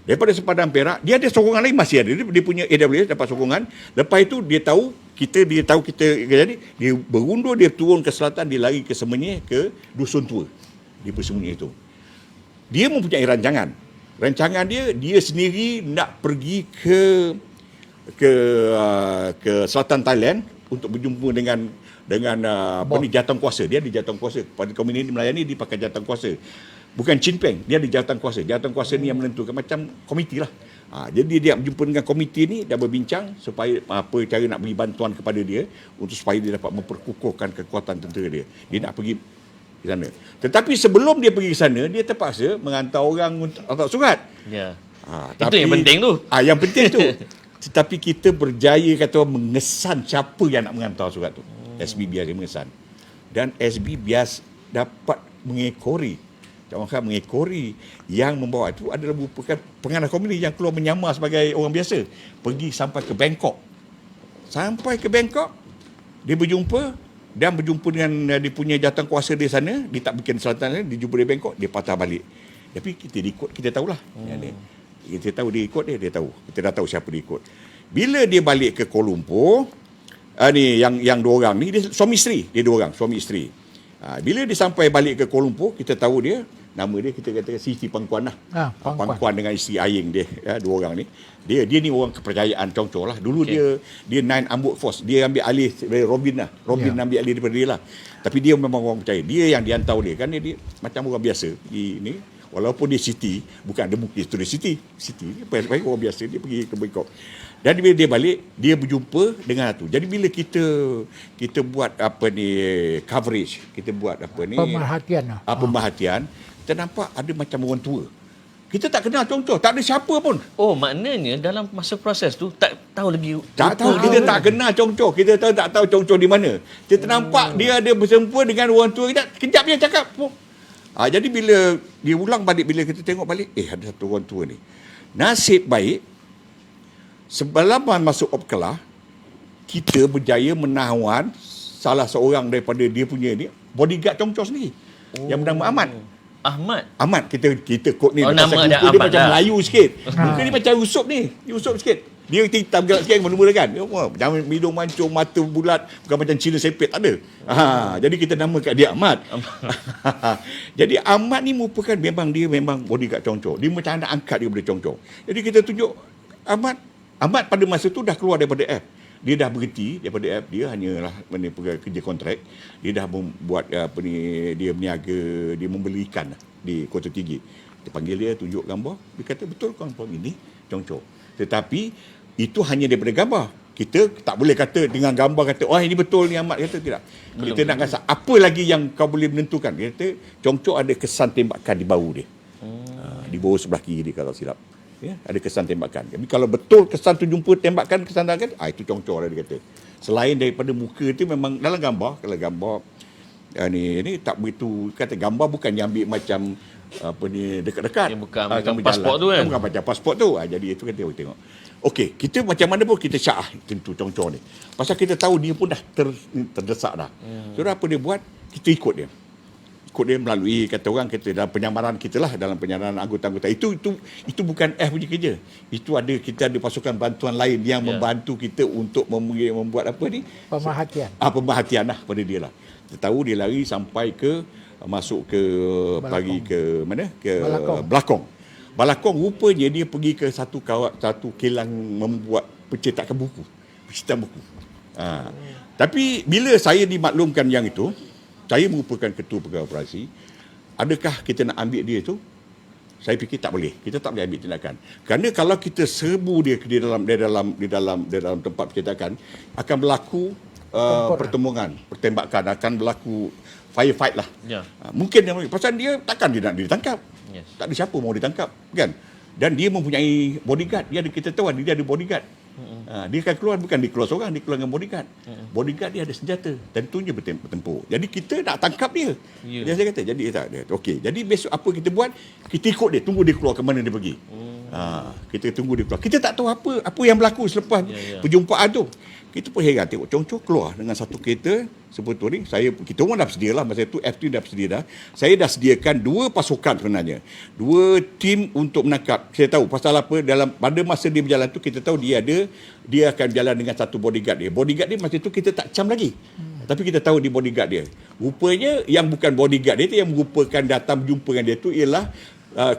Daripada sempadan Perak, dia ada sokongan lain masih ada. Dia punya AWS dapat sokongan. Lepas itu dia tahu kita jadi dia berundur, dia turun ke selatan, dia lari ke Semenyih, ke Dusun Tua. Dia bersembunyi itu. Dia mempunyai rancangan. Rancangan dia sendiri nak pergi ke selatan Thailand untuk berjumpa dengan jawatankuasa. Dia ada jawatankuasa. Pada komuniti Melayani dia pakai jawatankuasa. Bukan Chin Peng, dia ada jawatankuasa. Jawatankuasa ni yang menentukan, macam komiti lah. Jadi dia berjumpa dengan komiti ni, dia berbincang supaya apa cara nak beri bantuan kepada dia, untuk supaya dia dapat memperkukuhkan kekuatan tentera dia. Dia nak pergi di sana. Tetapi sebelum dia pergi ke sana, dia terpaksa menghantar orang untuk hantar surat. Ya. Ha, Itu yang penting tu. Yang penting tu. Tetapi kita berjaya kata orang mengesan siapa yang nak menghantar surat tu. SB biasa mengesan. Dan SB biasa dapat mengekori. Jangan mengekori yang membawa itu adalah merupakan pengarah komunis yang keluar menyamar sebagai orang biasa. Pergi sampai ke Bangkok. Sampai ke Bangkok, dia berjumpa dengan dia punya jawatan kuasa di sana. Dia tak bikin selatan, dia jumpa di Bangkok, dia patah balik. Tapi kita ikut, kita tahulah. Kita tahu dia ikut dia tahu. Kita dah tahu siapa dia ikut. Bila dia balik ke Kuala Lumpur, ni yang dua orang ni, dia suami isteri. Dia dua orang, suami isteri. Bila dia sampai balik ke Kuala Lumpur, kita tahu dia, nama dia kita kata Siti Pangkuan lah. Pangkuan dengan isteri Aying dia, dua orang ni. Dia ni orang kepercayaan Chong Chong lah. Dulu dia Nine Ambut Force. Dia ambil alih dari Robin lah. Robin ambil alih daripada dia lah. Tapi dia memang orang percaya. Dia yang dihantar dia. Kan dia macam orang biasa. Ni walaupun dia Siti, bukan dia mungkin itu dia Siti ni baik orang biasa, dia pergi ke Bangkok. Dan bila dia balik, dia berjumpa dengan tu. Jadi bila kita buat coverage, kita buat pemerhatian, kita nampak ada macam orang tua. Kita tak kenal Chong Chong, tak ada siapa pun. Oh, maknanya dalam masa proses tu tak tahu lagi. Tak tahu, kita tak kenal Chong Chong. Kita tak tahu Chong Chong di mana. Kita nampak dia ada bersempua dengan orang tua. Kejap dia cakap. Jadi bila dia ulang balik, bila kita tengok balik, ada satu orang tua ni. Nasib baik, sebelum masuk Opkelah, kita berjaya menawan salah seorang daripada dia punya ni, bodyguard Chong Chong sendiri. Yang bernama Ahmad. Kita kod ni. Nama dia muka dia Ahmad macam lah. Melayu sikit. Muka dia macam Yusof ni. Yusof sikit. Dia hitam gelap sikit mula-mula kan. Jangan hidung mancung, mata bulat, bukan macam Cina sepet, tak ada. Jadi kita namakan dia Ahmad. Jadi Ahmad ni merupakan dia memang bodyguard Chong Chong. Dia macam anak angkat dia daripada Chong Chong. Jadi kita tunjuk Ahmad pada masa tu dah keluar daripada F. Dia dah berhenti daripada F. Dia hanyalah kerja kontrak. Dia dah membuat dia berniaga, dia membeli ikan di Kota Tinggi. Kita panggil dia, tunjuk gambar. Dia kata, betul kawan ini Chong Chong. Tetapi itu hanya daripada gambar. Kita tak boleh kata dengan gambar kata, ini betul ni Ahmad. Kata tidak. Kita nak rasa apa lagi yang kau boleh menentukan. Dia kata, Chong Chong ada kesan tembakan di bahu dia. Di bahu sebelah kiri kalau silap. Ada kesan tembakan. Tapi kalau betul kesan tu jumpa tembakan, kesan tembakan, itu Chong Chong lah dia kata. Selain daripada muka tu memang dalam gambar, kalau gambar ni tak begitu, kata gambar bukan yang ambil macam dekat-dekat. Bukan pasport tu kan. Bukan macam pasport tu. Jadi itu kata tengok. Okey, kita macam mana pun kita syah tentu Chong Chong ni. Pasal kita tahu dia pun dah terdesak dah. So apa dia buat? Kita ikut dia. Ikut dia melalui kata orang kita dalam penyamaran kita lah, dalam penyamaran anggota-anggota. Itu bukan F punya kerja. Itu kita ada pasukan bantuan lain yang membantu kita untuk membuat pemerhatian lah pada dia lah. Kita tahu dia lari sampai masuk ke pagi ke mana? Ke Balakong rupanya dia pergi ke satu kilang membuat pencetakan buku. Tapi bila saya dimaklumkan yang itu, saya merupakan ketua pegawai operasi, adakah kita nak ambil dia tu? Saya fikir tak boleh. Kita tak boleh ambil tindakan. Kerana kalau kita serbu dia di dalam tempat pencetakan, akan berlaku pertembakan, akan berlaku firefight lah. Mungkin pasal dia takkan dia nak ditangkap. Tak ada siapa mau ditangkap, kan? Dan dia mempunyai bodyguard. Kita tahu dia ada bodyguard. Dia akan keluar, bukan dia keluar seorang, dia keluar dengan bodyguard. Bodyguard dia ada senjata, tentunya bertempur. Jadi kita nak tangkap dia. Dia saya kata, jadi okey. Jadi besok apa kita buat? Kita ikut dia, tunggu dia keluar ke mana dia pergi. Kita tunggu dia keluar. Kita tak tahu apa yang berlaku selepas perjumpaan tu. Kita pun heran tengok Chong Chong keluar dengan satu kereta super touring. Kita orang dah bersedia lah masa itu, F3 dah bersedia dah. Saya dah sediakan 2 pasukan sebenarnya. 2 tim untuk menangkap. Saya tahu pasal apa, pada masa dia berjalan tu kita tahu dia akan berjalan dengan satu bodyguard dia. Bodyguard dia masa itu kita tak cam lagi. Tapi kita tahu dia bodyguard dia. Rupanya yang bukan bodyguard dia tu, yang merupakan datang berjumpa dengan dia tu ialah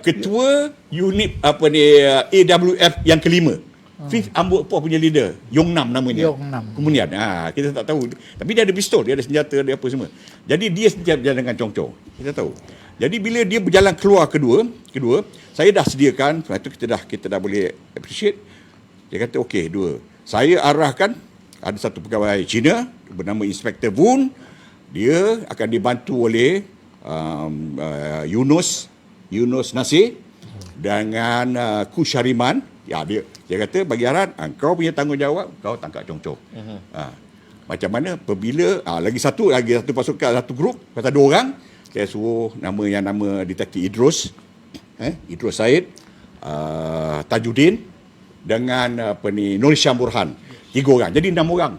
ketua unit AWF yang kelima. Fifth Ambut Force punya leader, Yong Nam namanya. Kemudian kita tak tahu. Tapi dia ada pistol, dia ada senjata, dia apa semua. Jadi dia setiap berjalan dengan Chong Chong. Kita tahu. Jadi bila dia berjalan keluar kedua, saya dah sediakan, itu kita dah boleh appreciate. Dia kata okey, 2. Saya arahkan ada satu pegawai Cina bernama Inspektor Wun. Dia akan dibantu oleh Yunus Nasir dengan Kusyariman. Ya, dia kata bagi arahan, kau punya tanggungjawab, kau tangkap Chong Chong. Macam mana apabila lagi satu pasukan, satu grup, pasal 2 orang, saya suruh nama detektif Idrus Said, Tajuddin dengan Nur Syam Burhan. 3 orang. Jadi 6 orang.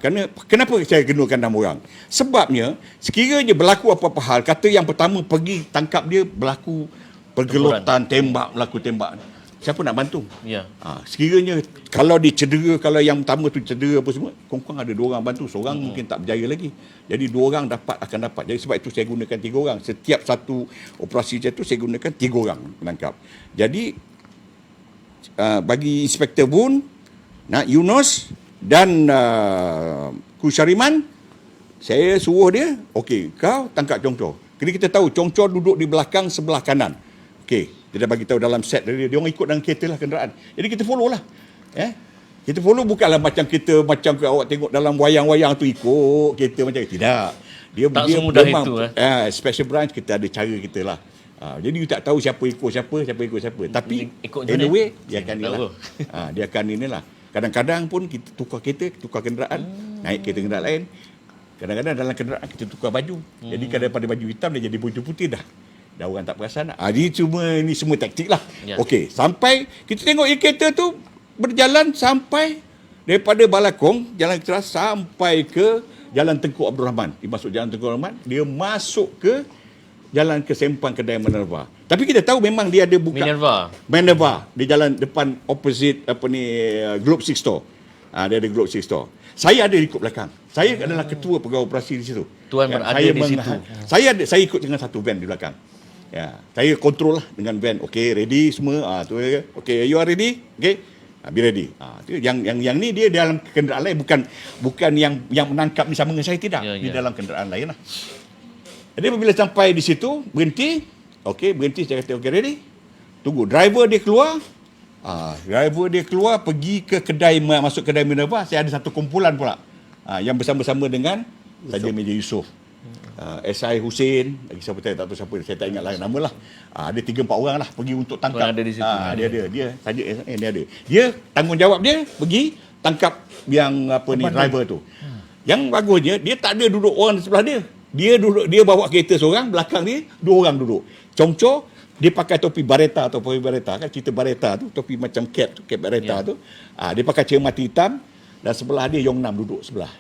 Kenapa saya gunakan 6 orang? Sebabnya sekiranya berlaku apa-apa hal, kata yang pertama pergi tangkap dia, berlaku pergelutan, berlaku tembak. Siapa nak bantu? Ya. Sekiranya kalau dia cedera, kalau yang pertama tu cedera apa semua, kongkong ada 2 orang bantu, seorang mungkin tak berjaya lagi. Jadi 2 orang akan dapat. Jadi sebab itu saya gunakan 3 orang. Setiap satu operasi macam tu saya gunakan 3 orang menangkap. Jadi bagi Inspektor Bun, Yunus dan Kusyariman, saya suruh dia, okey, kau tangkap Chong Chong. Jadi kita tahu Chong Chong duduk di belakang sebelah kanan. Okey, dia dah bagi tahu dalam set dia orang ikut dalam kereta lah, kenderaan. Jadi kita follow lah. Kita follow bukanlah macam awak tengok dalam wayang-wayang tu ikut kereta macam tidak. Dia semudah memang, itu. Special branch kita ada cara kita lah. Jadi you tak tahu siapa ikut siapa. Tapi anyway dia akan inilah. Dia akan inilah. Kadang-kadang pun kita tukar kereta, tukar kenderaan, naik kereta kenderaan lain. Kadang-kadang dalam kenderaan kita tukar baju. Jadi daripada baju hitam dia jadi baju putih dah. Dah orang tak perasan. Ini semua taktik lah. Ya. Okey, sampai kita tengok kereta tu berjalan sampai daripada Balakong, jalan keras sampai ke Jalan Tengku Abdul Rahman. Dia masuk Jalan Tengku Abdul Rahman, dia masuk ke jalan ke Sempang Kedai Minerva. Tapi kita tahu memang dia ada buka Minerva di jalan depan opposite Globe 6 Store. Dia ada Globe 6 Store. Saya ada ikut belakang. Saya adalah ketua pegawai operasi di situ. Tuan berada di situ. Saya ikut dengan satu van di belakang. Ya, saya kontrol lah dengan van. Okey, ready semua. Okey, you are ready? Okey. Be ready. Yang ni dia dalam kenderaan lain, bukan yang menangkap ni sama dengan saya, tidak. Dia dalam kenderaan lain lah. Jadi apabila sampai di situ, berhenti. Okey, berhenti, saya kata okey, ready. Tunggu driver dia keluar. Driver dia keluar pergi ke masuk kedai Minerva. Saya ada satu kumpulan pula. Yang bersama-sama dengan Saja Meja Yusof. SI Hussein, lagi siapa tak tahu siapa, saya tak ingat lah nama lah. Ada 3-4 orang lah pergi untuk tangkap. Ada di situ. Dia saja dia ada. Dia tanggungjawab dia pergi tangkap yang driver tu. Yang bagusnya dia tak ada duduk orang di sebelah dia. Dia bawa kereta seorang, belakang dia 2 orang duduk. Chong Chong dia pakai topi bareta atau topi bareta, kan cerita bareta tu, topi macam cap bareta tu. Dia pakai cermati hitam dan sebelah dia Yong Nam duduk sebelah.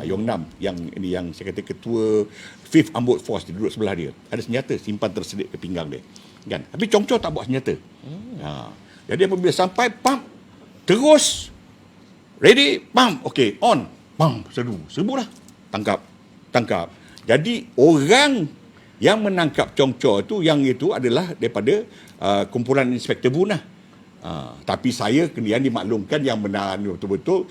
Yong Nam yang saya kata ketua 5th Armored Force, dia duduk sebelah dia. Ada senjata simpan tersedik ke pinggang dia. Kan? Tapi Chong Chong tak bawa senjata. Jadi apabila sampai terus ready, okey, on. Serbulah. Tangkap. Jadi orang yang menangkap Chong Chong tu, yang itu adalah daripada kumpulan Inspektor Bun lah. Tapi saya kemudian dimaklumkan yang benar betul-betul,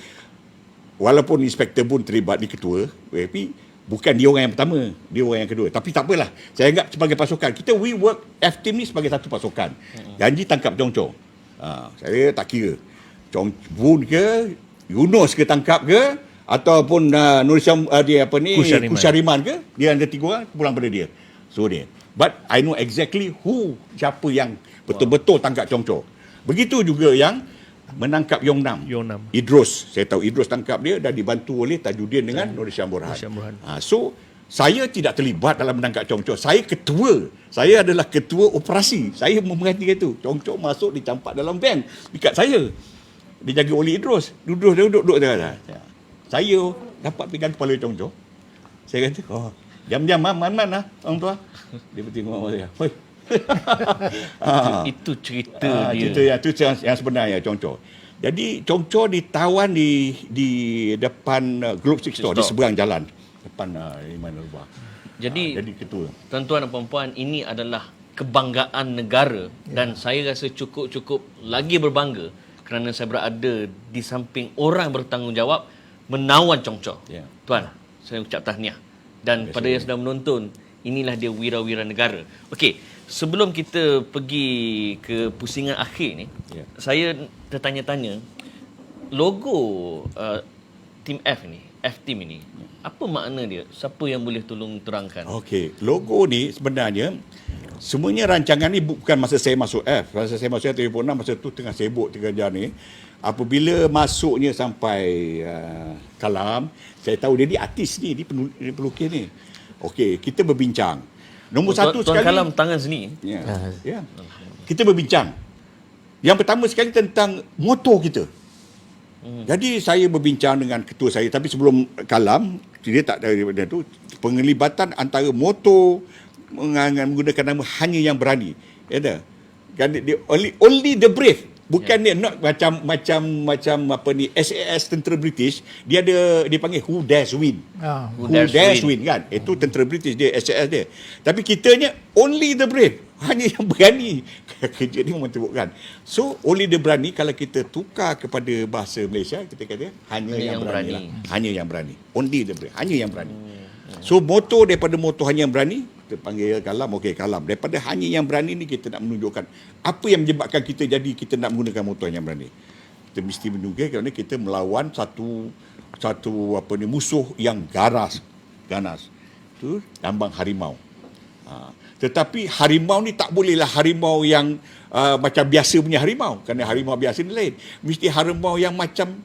walaupun Inspektor Bun terlibat di ketua, tapi bukan dia orang yang pertama, dia orang yang kedua. Tapi tak apalah, saya anggap sebagai pasukan. We work F-Team ni sebagai satu pasukan. Janji tangkap Chong Chong. Saya tak kira. Chong Bun ke, Yunus ke tangkap ke, ataupun Nur Syam Kusyariman ke, dia ada 3 orang, pulang pada dia. So dia. But I know exactly siapa yang betul-betul tangkap Chong Chong. Begitu juga yang menangkap Yong Nam. Idrus. Saya tahu Idrus tangkap dia dan dibantu oleh Tajuddin dengan Nur Syam Burhan. So, saya tidak terlibat dalam menangkap Chong Chong. Saya ketua. Saya adalah ketua operasi. Saya memerhatikan itu. Chong Chong masuk, dicampak dalam van dekat saya. Dijaga oleh Idrus. Duduk. Saya dapat pegang kepala Chong Chong. Saya kata, jam-jam man lah orang tua. Dia bertengok saya. Hoi. Itu cerita dia. Itu yang sebenarnya Chong Chong. Jadi Chong Chong ditawan di depan Globe 6 Store, di seberang jalan depan Minerva. Jadi ketua. Tuan-tuan dan puan-puan, ini adalah kebanggaan negara dan saya rasa cukup lagi berbangga kerana saya berada di samping orang bertanggungjawab menawan Chong Chong. Tuan, saya ucap tahniah. Dan pada yang sedang menonton, inilah dia wira-wira negara. Okey, sebelum kita pergi ke pusingan akhir ni, saya tertanya-tanya, logo Team F ni F-Team ini, apa makna dia? Siapa yang boleh tolong terangkan? Okey, logo ni sebenarnya semuanya rancangan ni bukan masa saya masuk F. Masa saya masuk F 2006, masa tu tengah sibuk tengah ni. Apabila masuknya sampai Kalam, saya tahu dia ni artis ni, dia pelukis ni. Okey, kita berbincang. Nombor satu Tuan sekali. Kalam tangan sini. Ya. Ya. Kita berbincang. Yang pertama sekali tentang motor kita. Jadi saya berbincang dengan ketua saya, tapi sebelum Kalam, dia tak ada benda tu, penglibatan antara motor menggunakan nama Hanya Yang Berani. Ya dah. Kan dia only the brave. Bukan dia not macam apa ni SAS tentera British, dia ada dia panggil Who Dares Win. Who Dares Win kan. Itu tentera British dia, SAS dia. Tapi kitanya only the brave. Hanya yang berani. Kerja ni menentukan. So only the berani, kalau kita tukar kepada bahasa Malaysia, kita kata hanya yang berani lah. Hanya yang berani. Only the brave. Hanya yang berani. So motor daripada motor Hanya Yang Berani, kita panggil Kalam, okey Kalam. Daripada Hanya Yang Berani ni kita nak menunjukkan apa yang menyebabkan kita jadi kita nak menggunakan motor Hanya Yang Berani. Kita mesti menunjukkan kerana kita melawan satu apa ni musuh yang ganas. Itu lambang harimau. Tetapi harimau ni tak bolehlah harimau yang macam biasa punya harimau. Kerana harimau biasa ni lain. Mesti harimau yang macam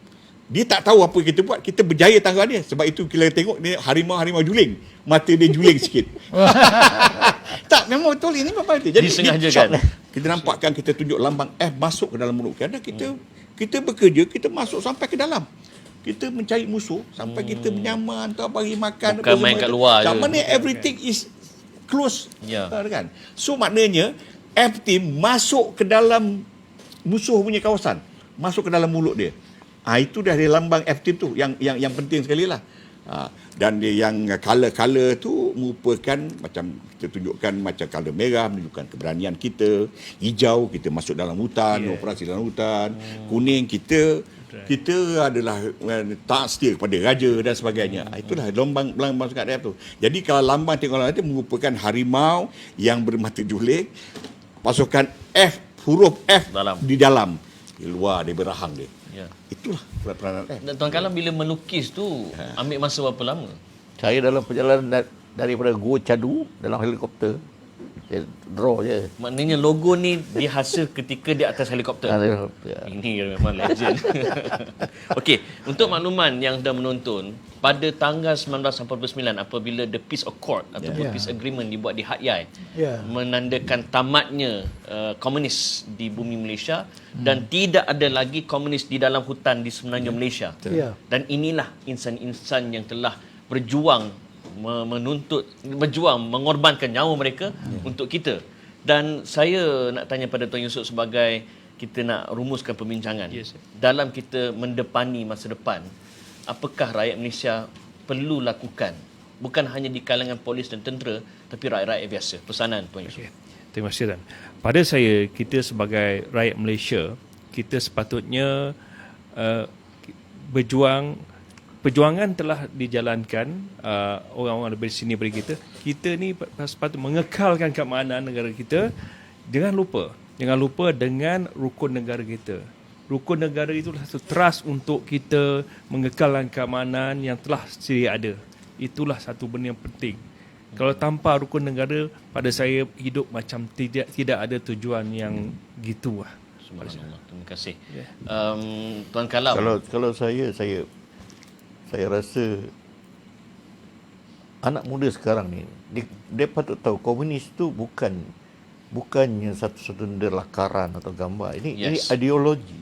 dia tak tahu apa kita buat, kita berjaya tangkap dia. Sebab itu kita tengok ni harimau juling. Mata dia juling sikit. Tak, memang betul ini memang betul. Jadi disengajakan. Kita nampakkan, kita tunjuk lambang F masuk ke dalam mulut. Kerana kita bekerja, kita masuk sampai ke dalam. Kita mencari musuh sampai kita menyaman, tak bagi makan. Bukan main kat luar je. Mana everything is close. Ya. Kan? So maknanya F-Team masuk ke dalam musuh punya kawasan. Masuk ke dalam mulut dia. Itu dah dia lambang F-Team tu yang penting sekali lah. Dan dia yang color tu merupakan macam kita tunjukkan macam color merah menunjukkan keberanian kita, hijau kita masuk dalam hutan, operasi dalam hutan, kuning kita adalah tak setia kepada raja dan sebagainya. Itulah lambang sangat dia tu. Jadi kalau lambang tengok itu merupakan harimau yang bermata juling, pasukan F, huruf F di dalam, di luar dia berahang dia. Ya. Itulah peranan F. Dan Tuan Kalam bila melukis tu ambil masa berapa lama? Saya dalam perjalanan daripada Gua Cadu dalam helikopter, saya draw je. Maknanya logo ni dihasil ketika di atas helikopter. Ini memang legend. Okey, untuk makluman yang dah menonton, pada tanggal 1949 apabila the Peace Accord ataupun Peace Agreement dibuat di Hat Yai, menandakan tamatnya komunis di bumi Malaysia dan tidak ada lagi komunis di dalam hutan di semenanjung Malaysia. Dan inilah insan-insan yang telah berjuang mengorbankan nyawa mereka untuk kita. Dan saya nak tanya pada Tuan Yusof sebagai kita nak rumuskan perbincangan. Dalam kita mendepani masa depan, apakah rakyat Malaysia perlu lakukan? Bukan hanya di kalangan polis dan tentera, tapi rakyat-rakyat biasa. Pesanan Tuan Yusof. Terima kasih Tan. Pada saya, kita sebagai rakyat Malaysia, kita sepatutnya perjuangan telah dijalankan orang-orang dari sini bagi kita ni sepatutnya mengekalkan keamanan negara kita. Jangan lupa dengan rukun negara kita. Rukun negara itulah satu trust untuk kita mengekalkan keamanan yang telah sedia ada. Itulah satu benda yang penting. Kalau tanpa rukun negara, pada saya hidup macam tidak ada tujuan yang gitu lah. Subhanallah. Terima kasih. Tuan Kalam. Kalau saya rasa anak muda sekarang ni dia patut tahu komunis tu bukannya satu-satu lakaran atau gambar. Ini ideologi.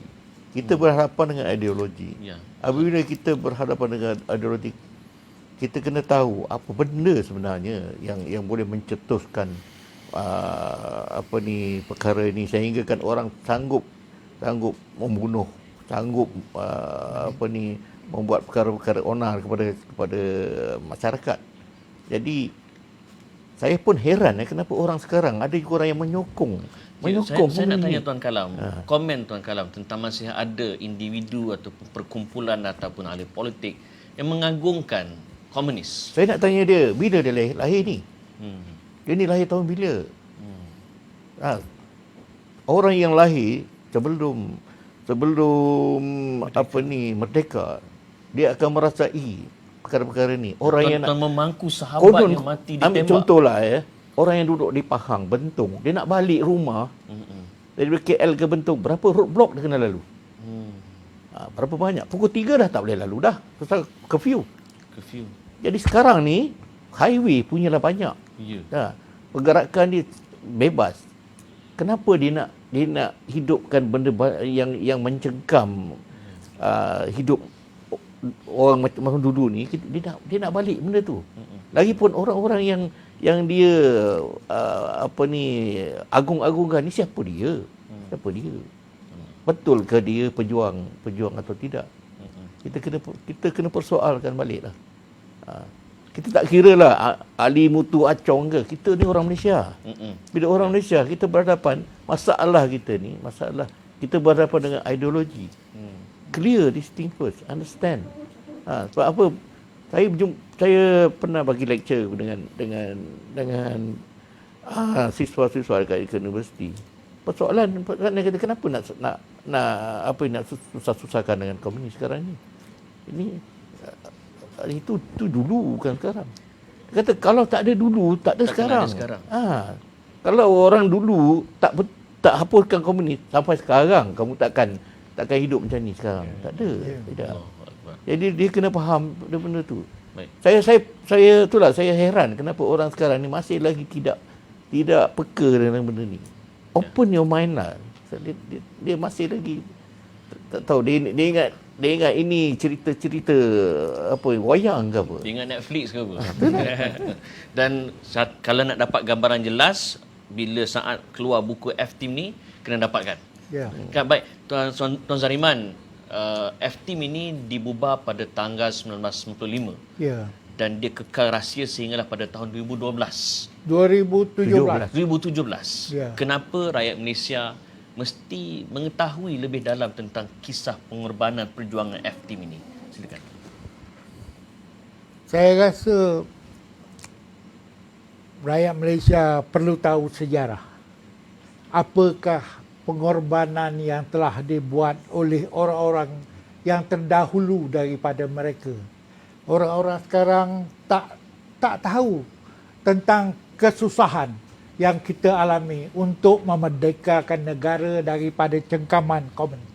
Kita berhadapan dengan ideologi. Apabila kita berhadapan dengan ideologi, kita kena tahu apa benda sebenarnya yang boleh mencetuskan perkara ini sehingga kan orang sanggup membunuh, sanggup membuat perkara-perkara onar kepada masyarakat. Jadi saya pun heran kenapa orang sekarang ada orang yang menyokong. Saya nak tanya Tuan Kalam, komen Tuan Kalam tentang masih ada individu ataupun perkumpulan ataupun ahli politik yang mengagungkan komunis. Saya nak tanya dia, bila dia lahir ni? Dia ni lahir tahun bila? Orang yang lahir sebelum merdeka, dia akan merasai perkara-perkara ni. Orang yang nak memangku sahabat yang mati ambil ditembak. contohlah orang yang duduk di Pahang, Bentong, dia nak balik rumah dari KL ke Bentong, berapa roadblock dia kena lalu? Berapa banyak? Pukul 3 dah tak boleh lalu dah. Pasal curfew. Jadi sekarang ni highway punyalah banyak. Ya. Pergerakan dia bebas. Kenapa dia nak hidupkan benda yang mencengkam hidup orang macam dulu ni? Dia nak balik benda tu. Lagipun orang-orang yang dia agung-agungkan ni, siapa dia? Betul ke dia pejuang atau tidak? Kita kena persoalkan baliklah. Kita tak kira lah Ali Mutu Acong ke. Kita ni orang Malaysia. Bila orang Malaysia, kita berhadapan masalah kita berhadapan dengan ideologi. Clear this thing first, understand. Sebab apa? Saya pernah bagi lecture dengan siswa-siswa dekat universiti. Persoalan dia kata, kenapa nak susah-susahkan dengan komunis sekarang ni? Ini itu dulu, bukan sekarang. Dia kata kalau tak ada dulu, tak ada sekarang. Kalau orang dulu tak hapuskan komunis, sampai sekarang kamu takkan hidup macam ni sekarang. Tak ada. Tidak. Jadi dia kena faham benda tu. Saya itulah saya heran kenapa orang sekarang ni masih lagi tidak peka dengan benda ni. Open your mind lah. Dia masih lagi tak tahu, dia ingat ini cerita wayang ke apa. Dia ingat Netflix ke apa. Dan kalau nak dapat gambaran jelas bila saat keluar buku F-Team ni, kena dapatkan. Kan, baik Tuan Zariman, F-Team ini dibubar pada tanggal 1995. Dan dia kekal rahsia sehinggalah pada tahun 2017. Kenapa rakyat Malaysia mesti mengetahui lebih dalam tentang kisah pengorbanan perjuangan F-Team ini? Silakan. Saya rasa rakyat Malaysia perlu tahu sejarah. Apakah pengorbanan yang telah dibuat oleh orang-orang yang terdahulu daripada mereka. Orang-orang sekarang tak tahu tentang kesusahan yang kita alami untuk memerdekakan negara daripada cengkaman komunis.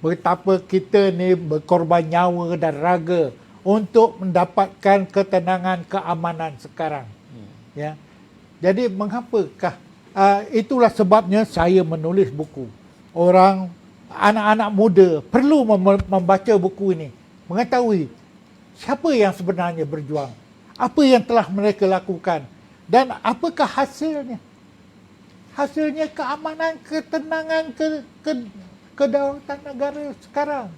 Betapa kita ni berkorban nyawa dan raga untuk mendapatkan ketenangan, keamanan sekarang. Ya. Jadi mengapakah? Itulah sebabnya saya menulis buku. Anak-anak muda perlu membaca buku ini, mengetahui siapa yang sebenarnya berjuang, apa yang telah mereka lakukan, dan apakah hasilnya. Hasilnya keamanan, ketenangan, kedaulatan negara sekarang.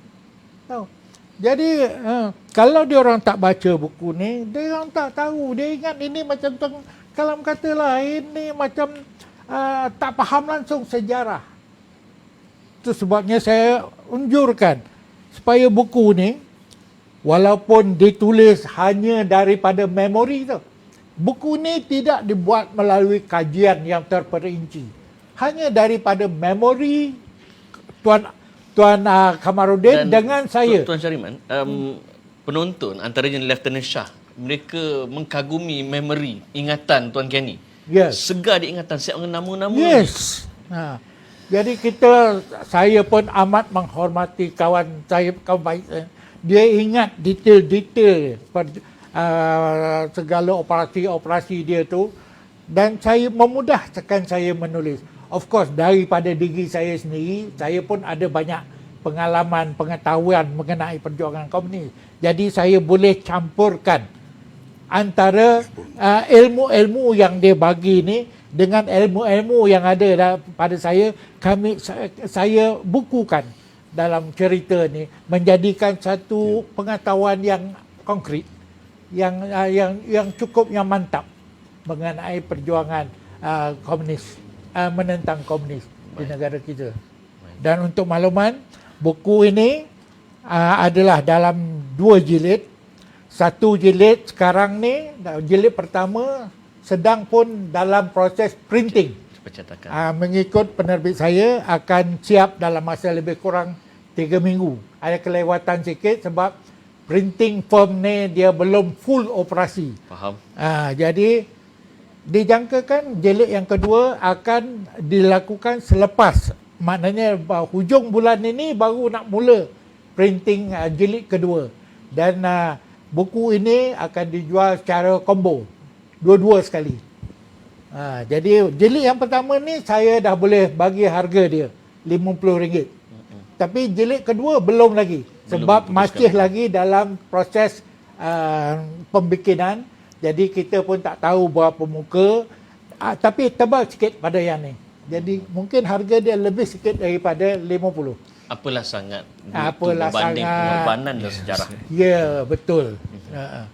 Tahu? Jadi kalau dia orang tak baca buku ni, dia orang tak tahu. Dia ingat ini macam kalau katalah ini macam tak faham langsung sejarah. Itu sebabnya saya unjurkan supaya buku ni, walaupun ditulis hanya daripada memori tu, buku ni tidak dibuat melalui kajian yang terperinci. Hanya daripada memori Tuan Kamarudin dengan saya. Tuan Syariman, penonton antaranya Lieutenant Shah, mereka mengkagumi memori, ingatan Tuan Kenny. Yes. Segar di ingatan, siap dengan nama-nama. Yes. Jadi saya pun amat menghormati kawan baik saya. Dia ingat detail-detail segala operasi-operasi dia tu, dan saya memudahkan saya menulis. Of course, daripada diri saya sendiri, saya pun ada banyak pengalaman, pengetahuan mengenai perjuangan komunis. Jadi saya boleh campurkan antara ilmu-ilmu yang dia bagi ni dengan ilmu-ilmu yang ada pada saya. Saya bukukan dalam cerita ni, menjadikan satu pengetahuan yang konkret, yang cukup, yang mantap mengenai perjuangan komunis, menentang komunis di negara kita. Dan untuk makluman, buku ini adalah dalam 2 jilid. 1 jilid sekarang ni, jilid pertama sedang pun dalam proses printing. Mengikut penerbit saya akan siap dalam masa lebih kurang 3 minggu. Ada kelewatan sikit sebab printing firm ni dia belum full operasi. Faham. Jadi dijangkakan jilid yang kedua akan dilakukan selepas, maknanya hujung bulan ini baru nak mula printing jilid kedua, dan buku ini akan dijual secara combo, dua-dua sekali. Jadi jilid yang pertama ni saya dah boleh bagi harga dia RM50, tapi jilid kedua belum lagi sebab masih lagi dalam proses pembikinan. Jadi kita pun tak tahu berapa muka, tapi tebal sikit pada yang ni. Jadi mungkin harga dia lebih sikit daripada 50. Apalah sangat Apalah berbanding sangat. pengorbanan dan sejarah. Ya, betul.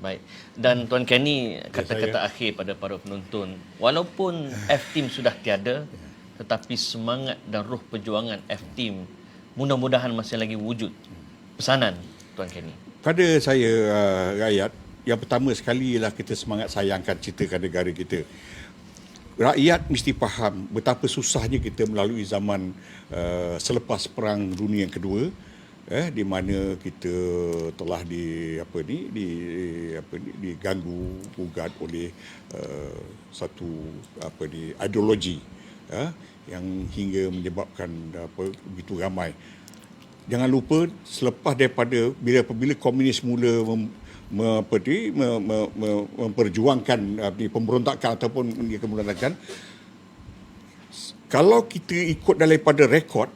Baik. Dan Tuan Kenny, kata-kata akhir pada para penonton. Walaupun F-Team sudah tiada, tetapi semangat dan roh perjuangan F-Team mudah-mudahan masih lagi wujud. Pesanan Tuan Kenny. Pada saya rakyat, yang pertama sekali ialah kita semangat sayangkan ciptakan negara kita. Rakyat mesti faham betapa susahnya kita melalui zaman selepas Perang Dunia yang Kedua, di mana kita telah diganggu gugat oleh satu ideologi yang hingga menyebabkan begitu ramai. Jangan lupa selepas daripada apabila komunis mula memperjuangkan pemberontakan ataupun keberontakan, kalau kita ikut daripada rekod,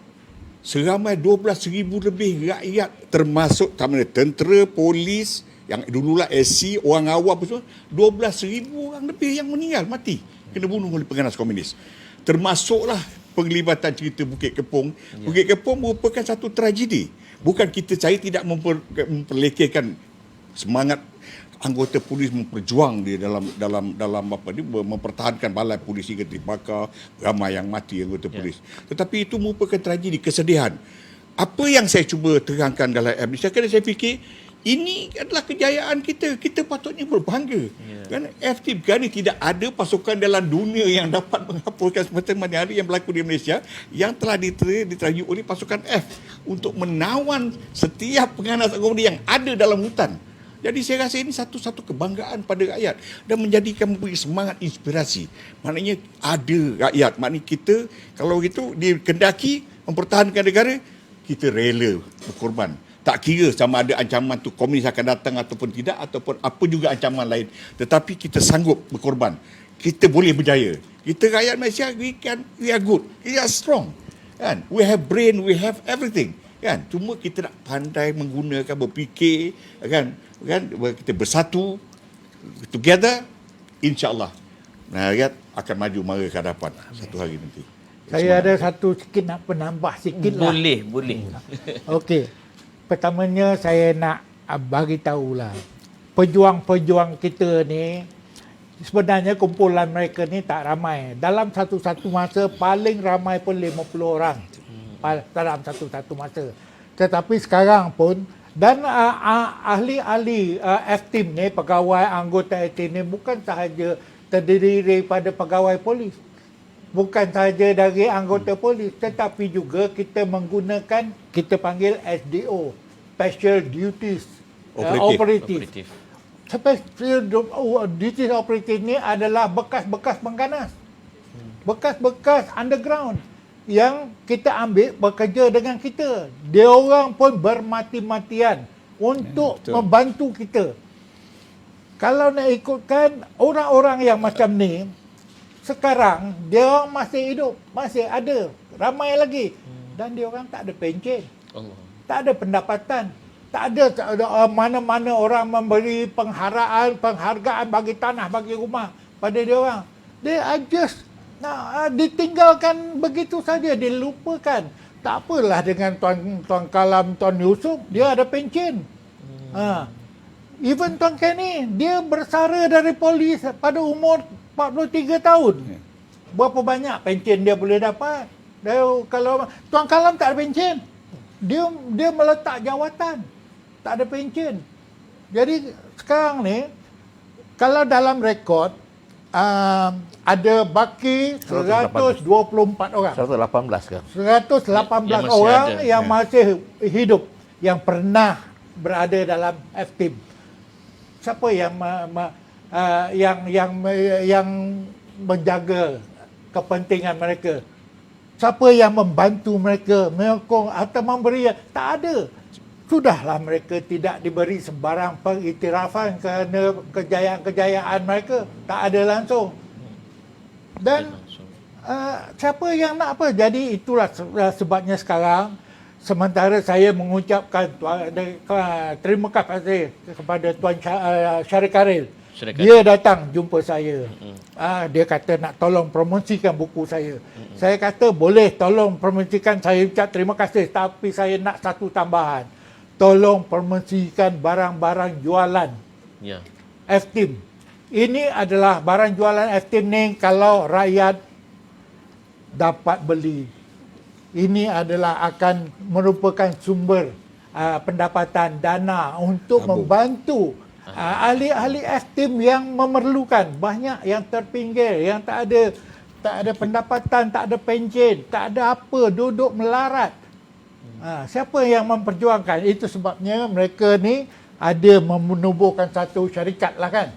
seramai 12,000 lebih rakyat termasuk tentera, polis, yang dululah SC, orang awam semua, 12,000 orang lebih yang meninggal, mati, kena bunuh oleh pengganas komunis. Termasuklah penglibatan cerita Bukit Kepong. Bukit Kepong merupakan satu tragedi. Bukan saya tidak memperlekehkan semangat anggota polis memperjuang di dalam mempertahankan balai polis hingga dibakar, ramai yang mati anggota polis. Tetapi itu merupakan tragedi, kesedihan. Apa yang saya cuba terangkan dalam F-Team, saya fikir ini adalah kejayaan kita. Kita patutnya berbangga. Kan F-Team kerana tidak ada pasukan dalam dunia yang dapat menghapuskan seperti mana hari yang berlaku di Malaysia yang telah diteraju oleh pasukan F untuk menawan setiap pengganas komunis yang ada dalam hutan. Jadi saya rasa ini satu-satu kebanggaan pada rakyat dan menjadikan memberi semangat inspirasi. Maknanya ada rakyat. Maknanya kita kalau itu dikendaki mempertahankan negara, kita rela berkorban. Tak kira sama ada ancaman tu komunis akan datang ataupun tidak, ataupun apa juga ancaman lain. Tetapi kita sanggup berkorban. Kita boleh berjaya. Kita rakyat Malaysia, we are good. We are strong. Kan? We have brain, we have everything. Kan? Cuma kita nak pandai menggunakan, berfikir, kan? Kita bersatu, together, insya-Allah rakyat akan maju mara ke hadapan satu hari nanti. Saya ada satu sikit nak penambah sikit lah. Boleh. Okey. Pertamanya saya nak bagi tahulah, pejuang-pejuang kita ni sebenarnya kumpulan mereka ni tak ramai. Dalam satu-satu masa paling ramai pun 50 orang dalam satu-satu masa. Tetapi sekarang pun, dan ahli-ahli F-Team ni, pegawai anggota F-Team ni bukan sahaja terdiri daripada pegawai polis, bukan sahaja dari anggota polis, tetapi juga kita menggunakan, kita panggil SDO, Special Duties Operative. Special Duties Operative ni adalah bekas-bekas pengganas, bekas-bekas underground yang kita ambil bekerja dengan kita. Dia orang pun bermati-matian untuk membantu kita. Kalau nak ikutkan orang-orang yang macam ni, sekarang dia orang masih hidup, masih ada, ramai lagi, dan dia orang tak ada pencen, tak ada pendapatan, tak ada mana-mana orang memberi penghargaan bagi tanah, bagi rumah pada dia orang. They are just ditinggalkan begitu saja, dilupakan. Tak apalah dengan Tuan Kalam, Tuan Yusof, dia ada pencen. Even Tuan Kenny, dia bersara dari polis pada umur 43 tahun. Berapa banyak pencen dia boleh dapat? Kalau Tuan Kalam tak ada pencen, dia meletak jawatan, tak ada pencen. Jadi sekarang ni, kalau dalam rekod ada baki 124 orang. 118 kan? 118 yang masih orang ada. yang masih hidup, yang pernah berada dalam F-team. Siapa yang yang menjaga kepentingan mereka? Siapa yang membantu mereka, menyokong atau memberi? Tak ada. Sudahlah mereka tidak diberi sembarang pengiktirafan kerana kejayaan-kejayaan mereka. Tak ada langsung. Dan siapa yang nak apa? Jadi itulah sebabnya sekarang, sementara saya mengucapkan terima kasih kepada Tuan Syarikaril. Dia datang jumpa saya. Dia kata nak tolong promosikan buku saya. Saya kata boleh tolong promosikan, saya ucap terima kasih, tapi saya nak satu tambahan. Tolong promosikan barang-barang jualan F-team. Ini adalah barang jualan F-team ni kalau rakyat dapat beli, ini adalah akan merupakan sumber pendapatan dana untuk membantu ahli-ahli F-team yang memerlukan. Banyak yang terpinggir, yang tak ada pendapatan, tak ada pension, tak ada apa, duduk melarat. Siapa yang memperjuangkan? Itu sebabnya mereka ni ada menubuhkan satu syarikat lah kan,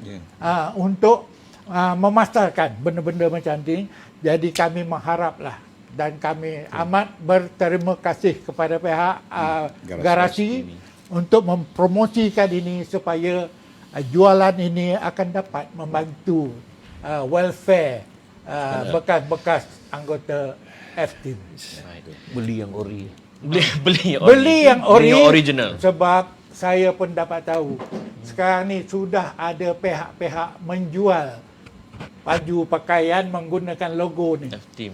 untuk memasarkan benda-benda macam ni. Jadi kami mengharaplah dan kami amat berterima kasih kepada pihak garasi untuk mempromosikan ini supaya jualan ini akan dapat membantu welfare bekas-bekas anggota F-team. Beli yang ori. Beli yang original. Sebab saya pun dapat tahu sekarang ni sudah ada pihak-pihak menjual baju pakaian menggunakan logo ni. F-team.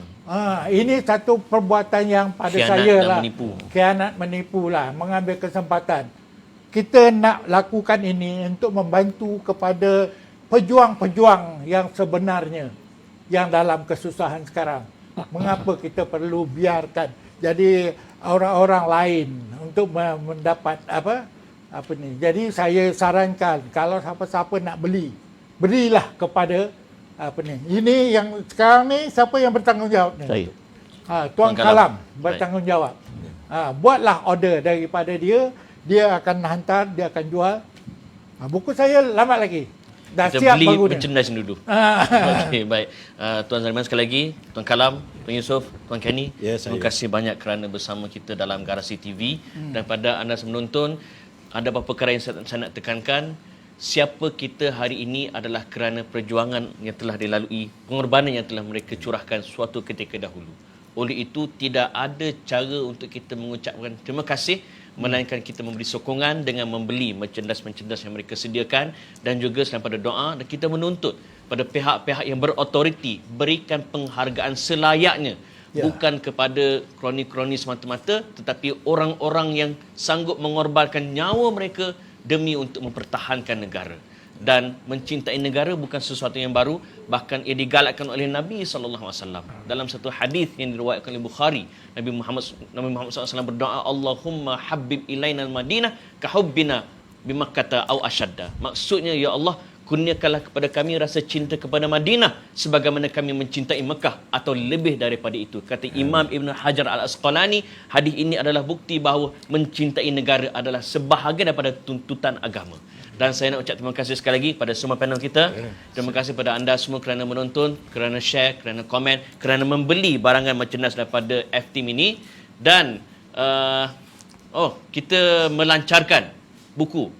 Ini satu perbuatan yang pada Khianat saya dan lah. menipu. Khianat menipu lah. Mengambil kesempatan. Kita nak lakukan ini untuk membantu kepada pejuang-pejuang yang sebenarnya yang dalam kesusahan sekarang. Mengapa kita perlu biarkan jadi orang-orang lain untuk mendapat apa ni. Jadi saya sarankan kalau siapa-siapa nak beli, berilah kepada apa ni. Ini yang sekarang ni siapa yang bertanggungjawab ni? Saya. Tuan Kalam bertanggungjawab. Buatlah order daripada dia, dia akan hantar, dia akan jual. Buku saya lambat lagi. Dah Kita siap beli baru ni. merchandise dulu. Okey, baik. Tuan Zaliman sekali lagi, Tuan Kalam, Tuan Yusof, Tuan Kenny, terima kasih banyak kerana bersama kita dalam Garasi TV. Dan pada anda semua menonton, ada beberapa perkara yang saya nak tekankan. Siapa kita hari ini adalah kerana perjuangan yang telah dilalui, pengorbanan yang telah mereka curahkan suatu ketika dahulu. Oleh itu, tidak ada cara untuk kita mengucapkan terima kasih, melainkan kita memberi sokongan dengan membeli merchandise-merchandise yang mereka sediakan, dan juga selain pada doa, dan kita menuntut pada pihak-pihak yang berautoriti berikan penghargaan selayaknya, bukan kepada kroni-kroni semata-mata, tetapi orang-orang yang sanggup mengorbankan nyawa mereka demi untuk mempertahankan negara. Dan mencintai negara bukan sesuatu yang baru, bahkan ia digalakkan oleh Nabi SAW. Dalam satu hadis yang diriwayatkan oleh Bukhari, Nabi Muhammad SAW berdoa, Allahumma habbib ilaina al-Madinah kahubbina bimakkata au ashadda. Maksudnya, ya Allah, kurniakanlah kepada kami rasa cinta kepada Madinah sebagaimana kami mencintai Mekah atau lebih daripada itu. Kata Imam Ibn Hajar Al-Asqalani, hadis ini adalah bukti bahawa mencintai negara adalah sebahagian daripada tuntutan agama. Dan saya nak ucap terima kasih sekali lagi pada semua panel kita. Terima kasih pada anda semua kerana menonton, kerana share, kerana komen, kerana membeli barangan merchandise daripada F-team ini. Dan kita melancarkan buku.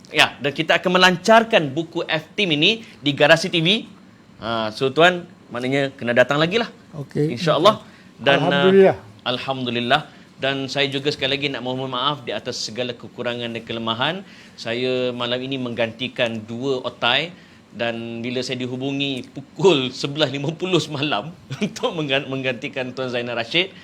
Ya, dan kita akan melancarkan buku F-team ini di Garasi TV. So tuan, maknanya kena datang lagi lah. Okey. InsyaAllah. Dan Alhamdulillah. Alhamdulillah. Dan saya juga sekali lagi nak mohon maaf di atas segala kekurangan dan kelemahan. Saya malam ini menggantikan 2 otai, dan bila saya dihubungi pukul 11.50 semalam untuk menggantikan Tuan Zainal Rashid,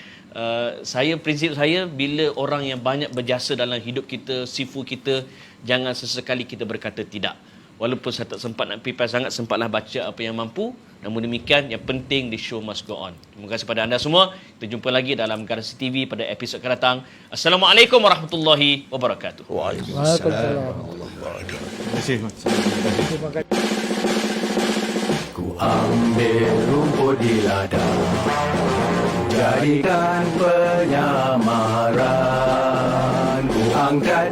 prinsip saya, bila orang yang banyak berjasa dalam hidup kita, sifu kita, jangan sesekali kita berkata tidak. Walaupun saya tak sempat nak prepare sangat, sempatlah baca apa yang mampu. Namun demikian, yang penting the show must go on. Terima kasih pada anda semua. Kita jumpa lagi dalam Garasi TV pada episod akan datang. Assalamualaikum warahmatullahi wabarakatuh. Waalaikumsalam. Terima kasih. Ku ambil rumput di ladang, jadikan penyamaran. Ku angkat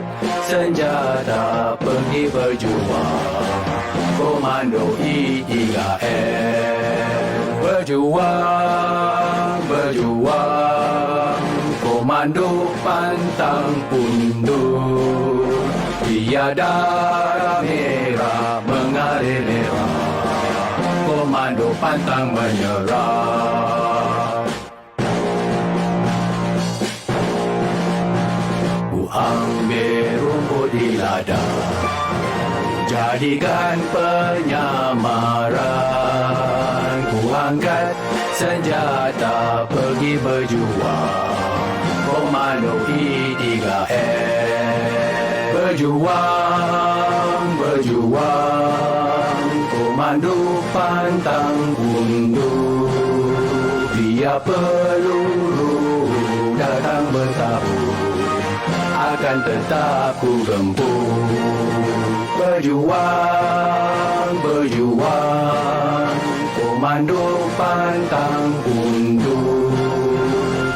senjata pergi berjuang. Komando I3F berjuang, berjuang. Komando pantang undur, tiada merah mengalir merah. Komando pantang menyerah. Ku ambil rumput di ladang, jadikan penyamaran. Ku angkat senjata pergi berjuang. Komando I3F berjuang, berjuang. Komando pantang undur, biar peluru datang bertabur, akan tetap ku gempur. Berjuang, berjuang. Komando pantang undur,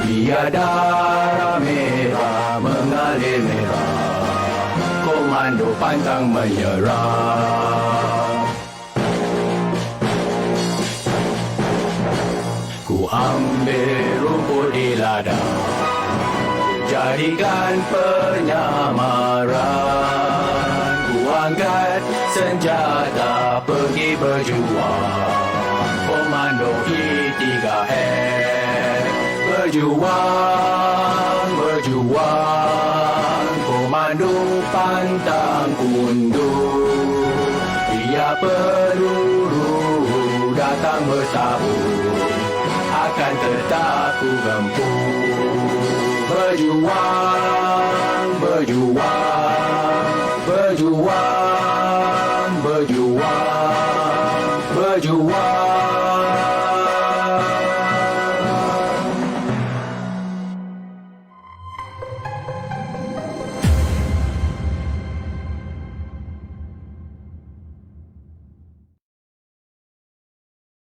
biar darah merah mengalir merah. Komando pantang menyerah. Ku ambil rumput di ladang, jadikan penyamaran. Ku angkat senjata pergi berjuang. Komando I3F berjuang, berjuang. Komando pantang undur, biar peluru datang bertabur, akan tetap ku gempur. Berjuang, berjuang, berjuang, berjuang.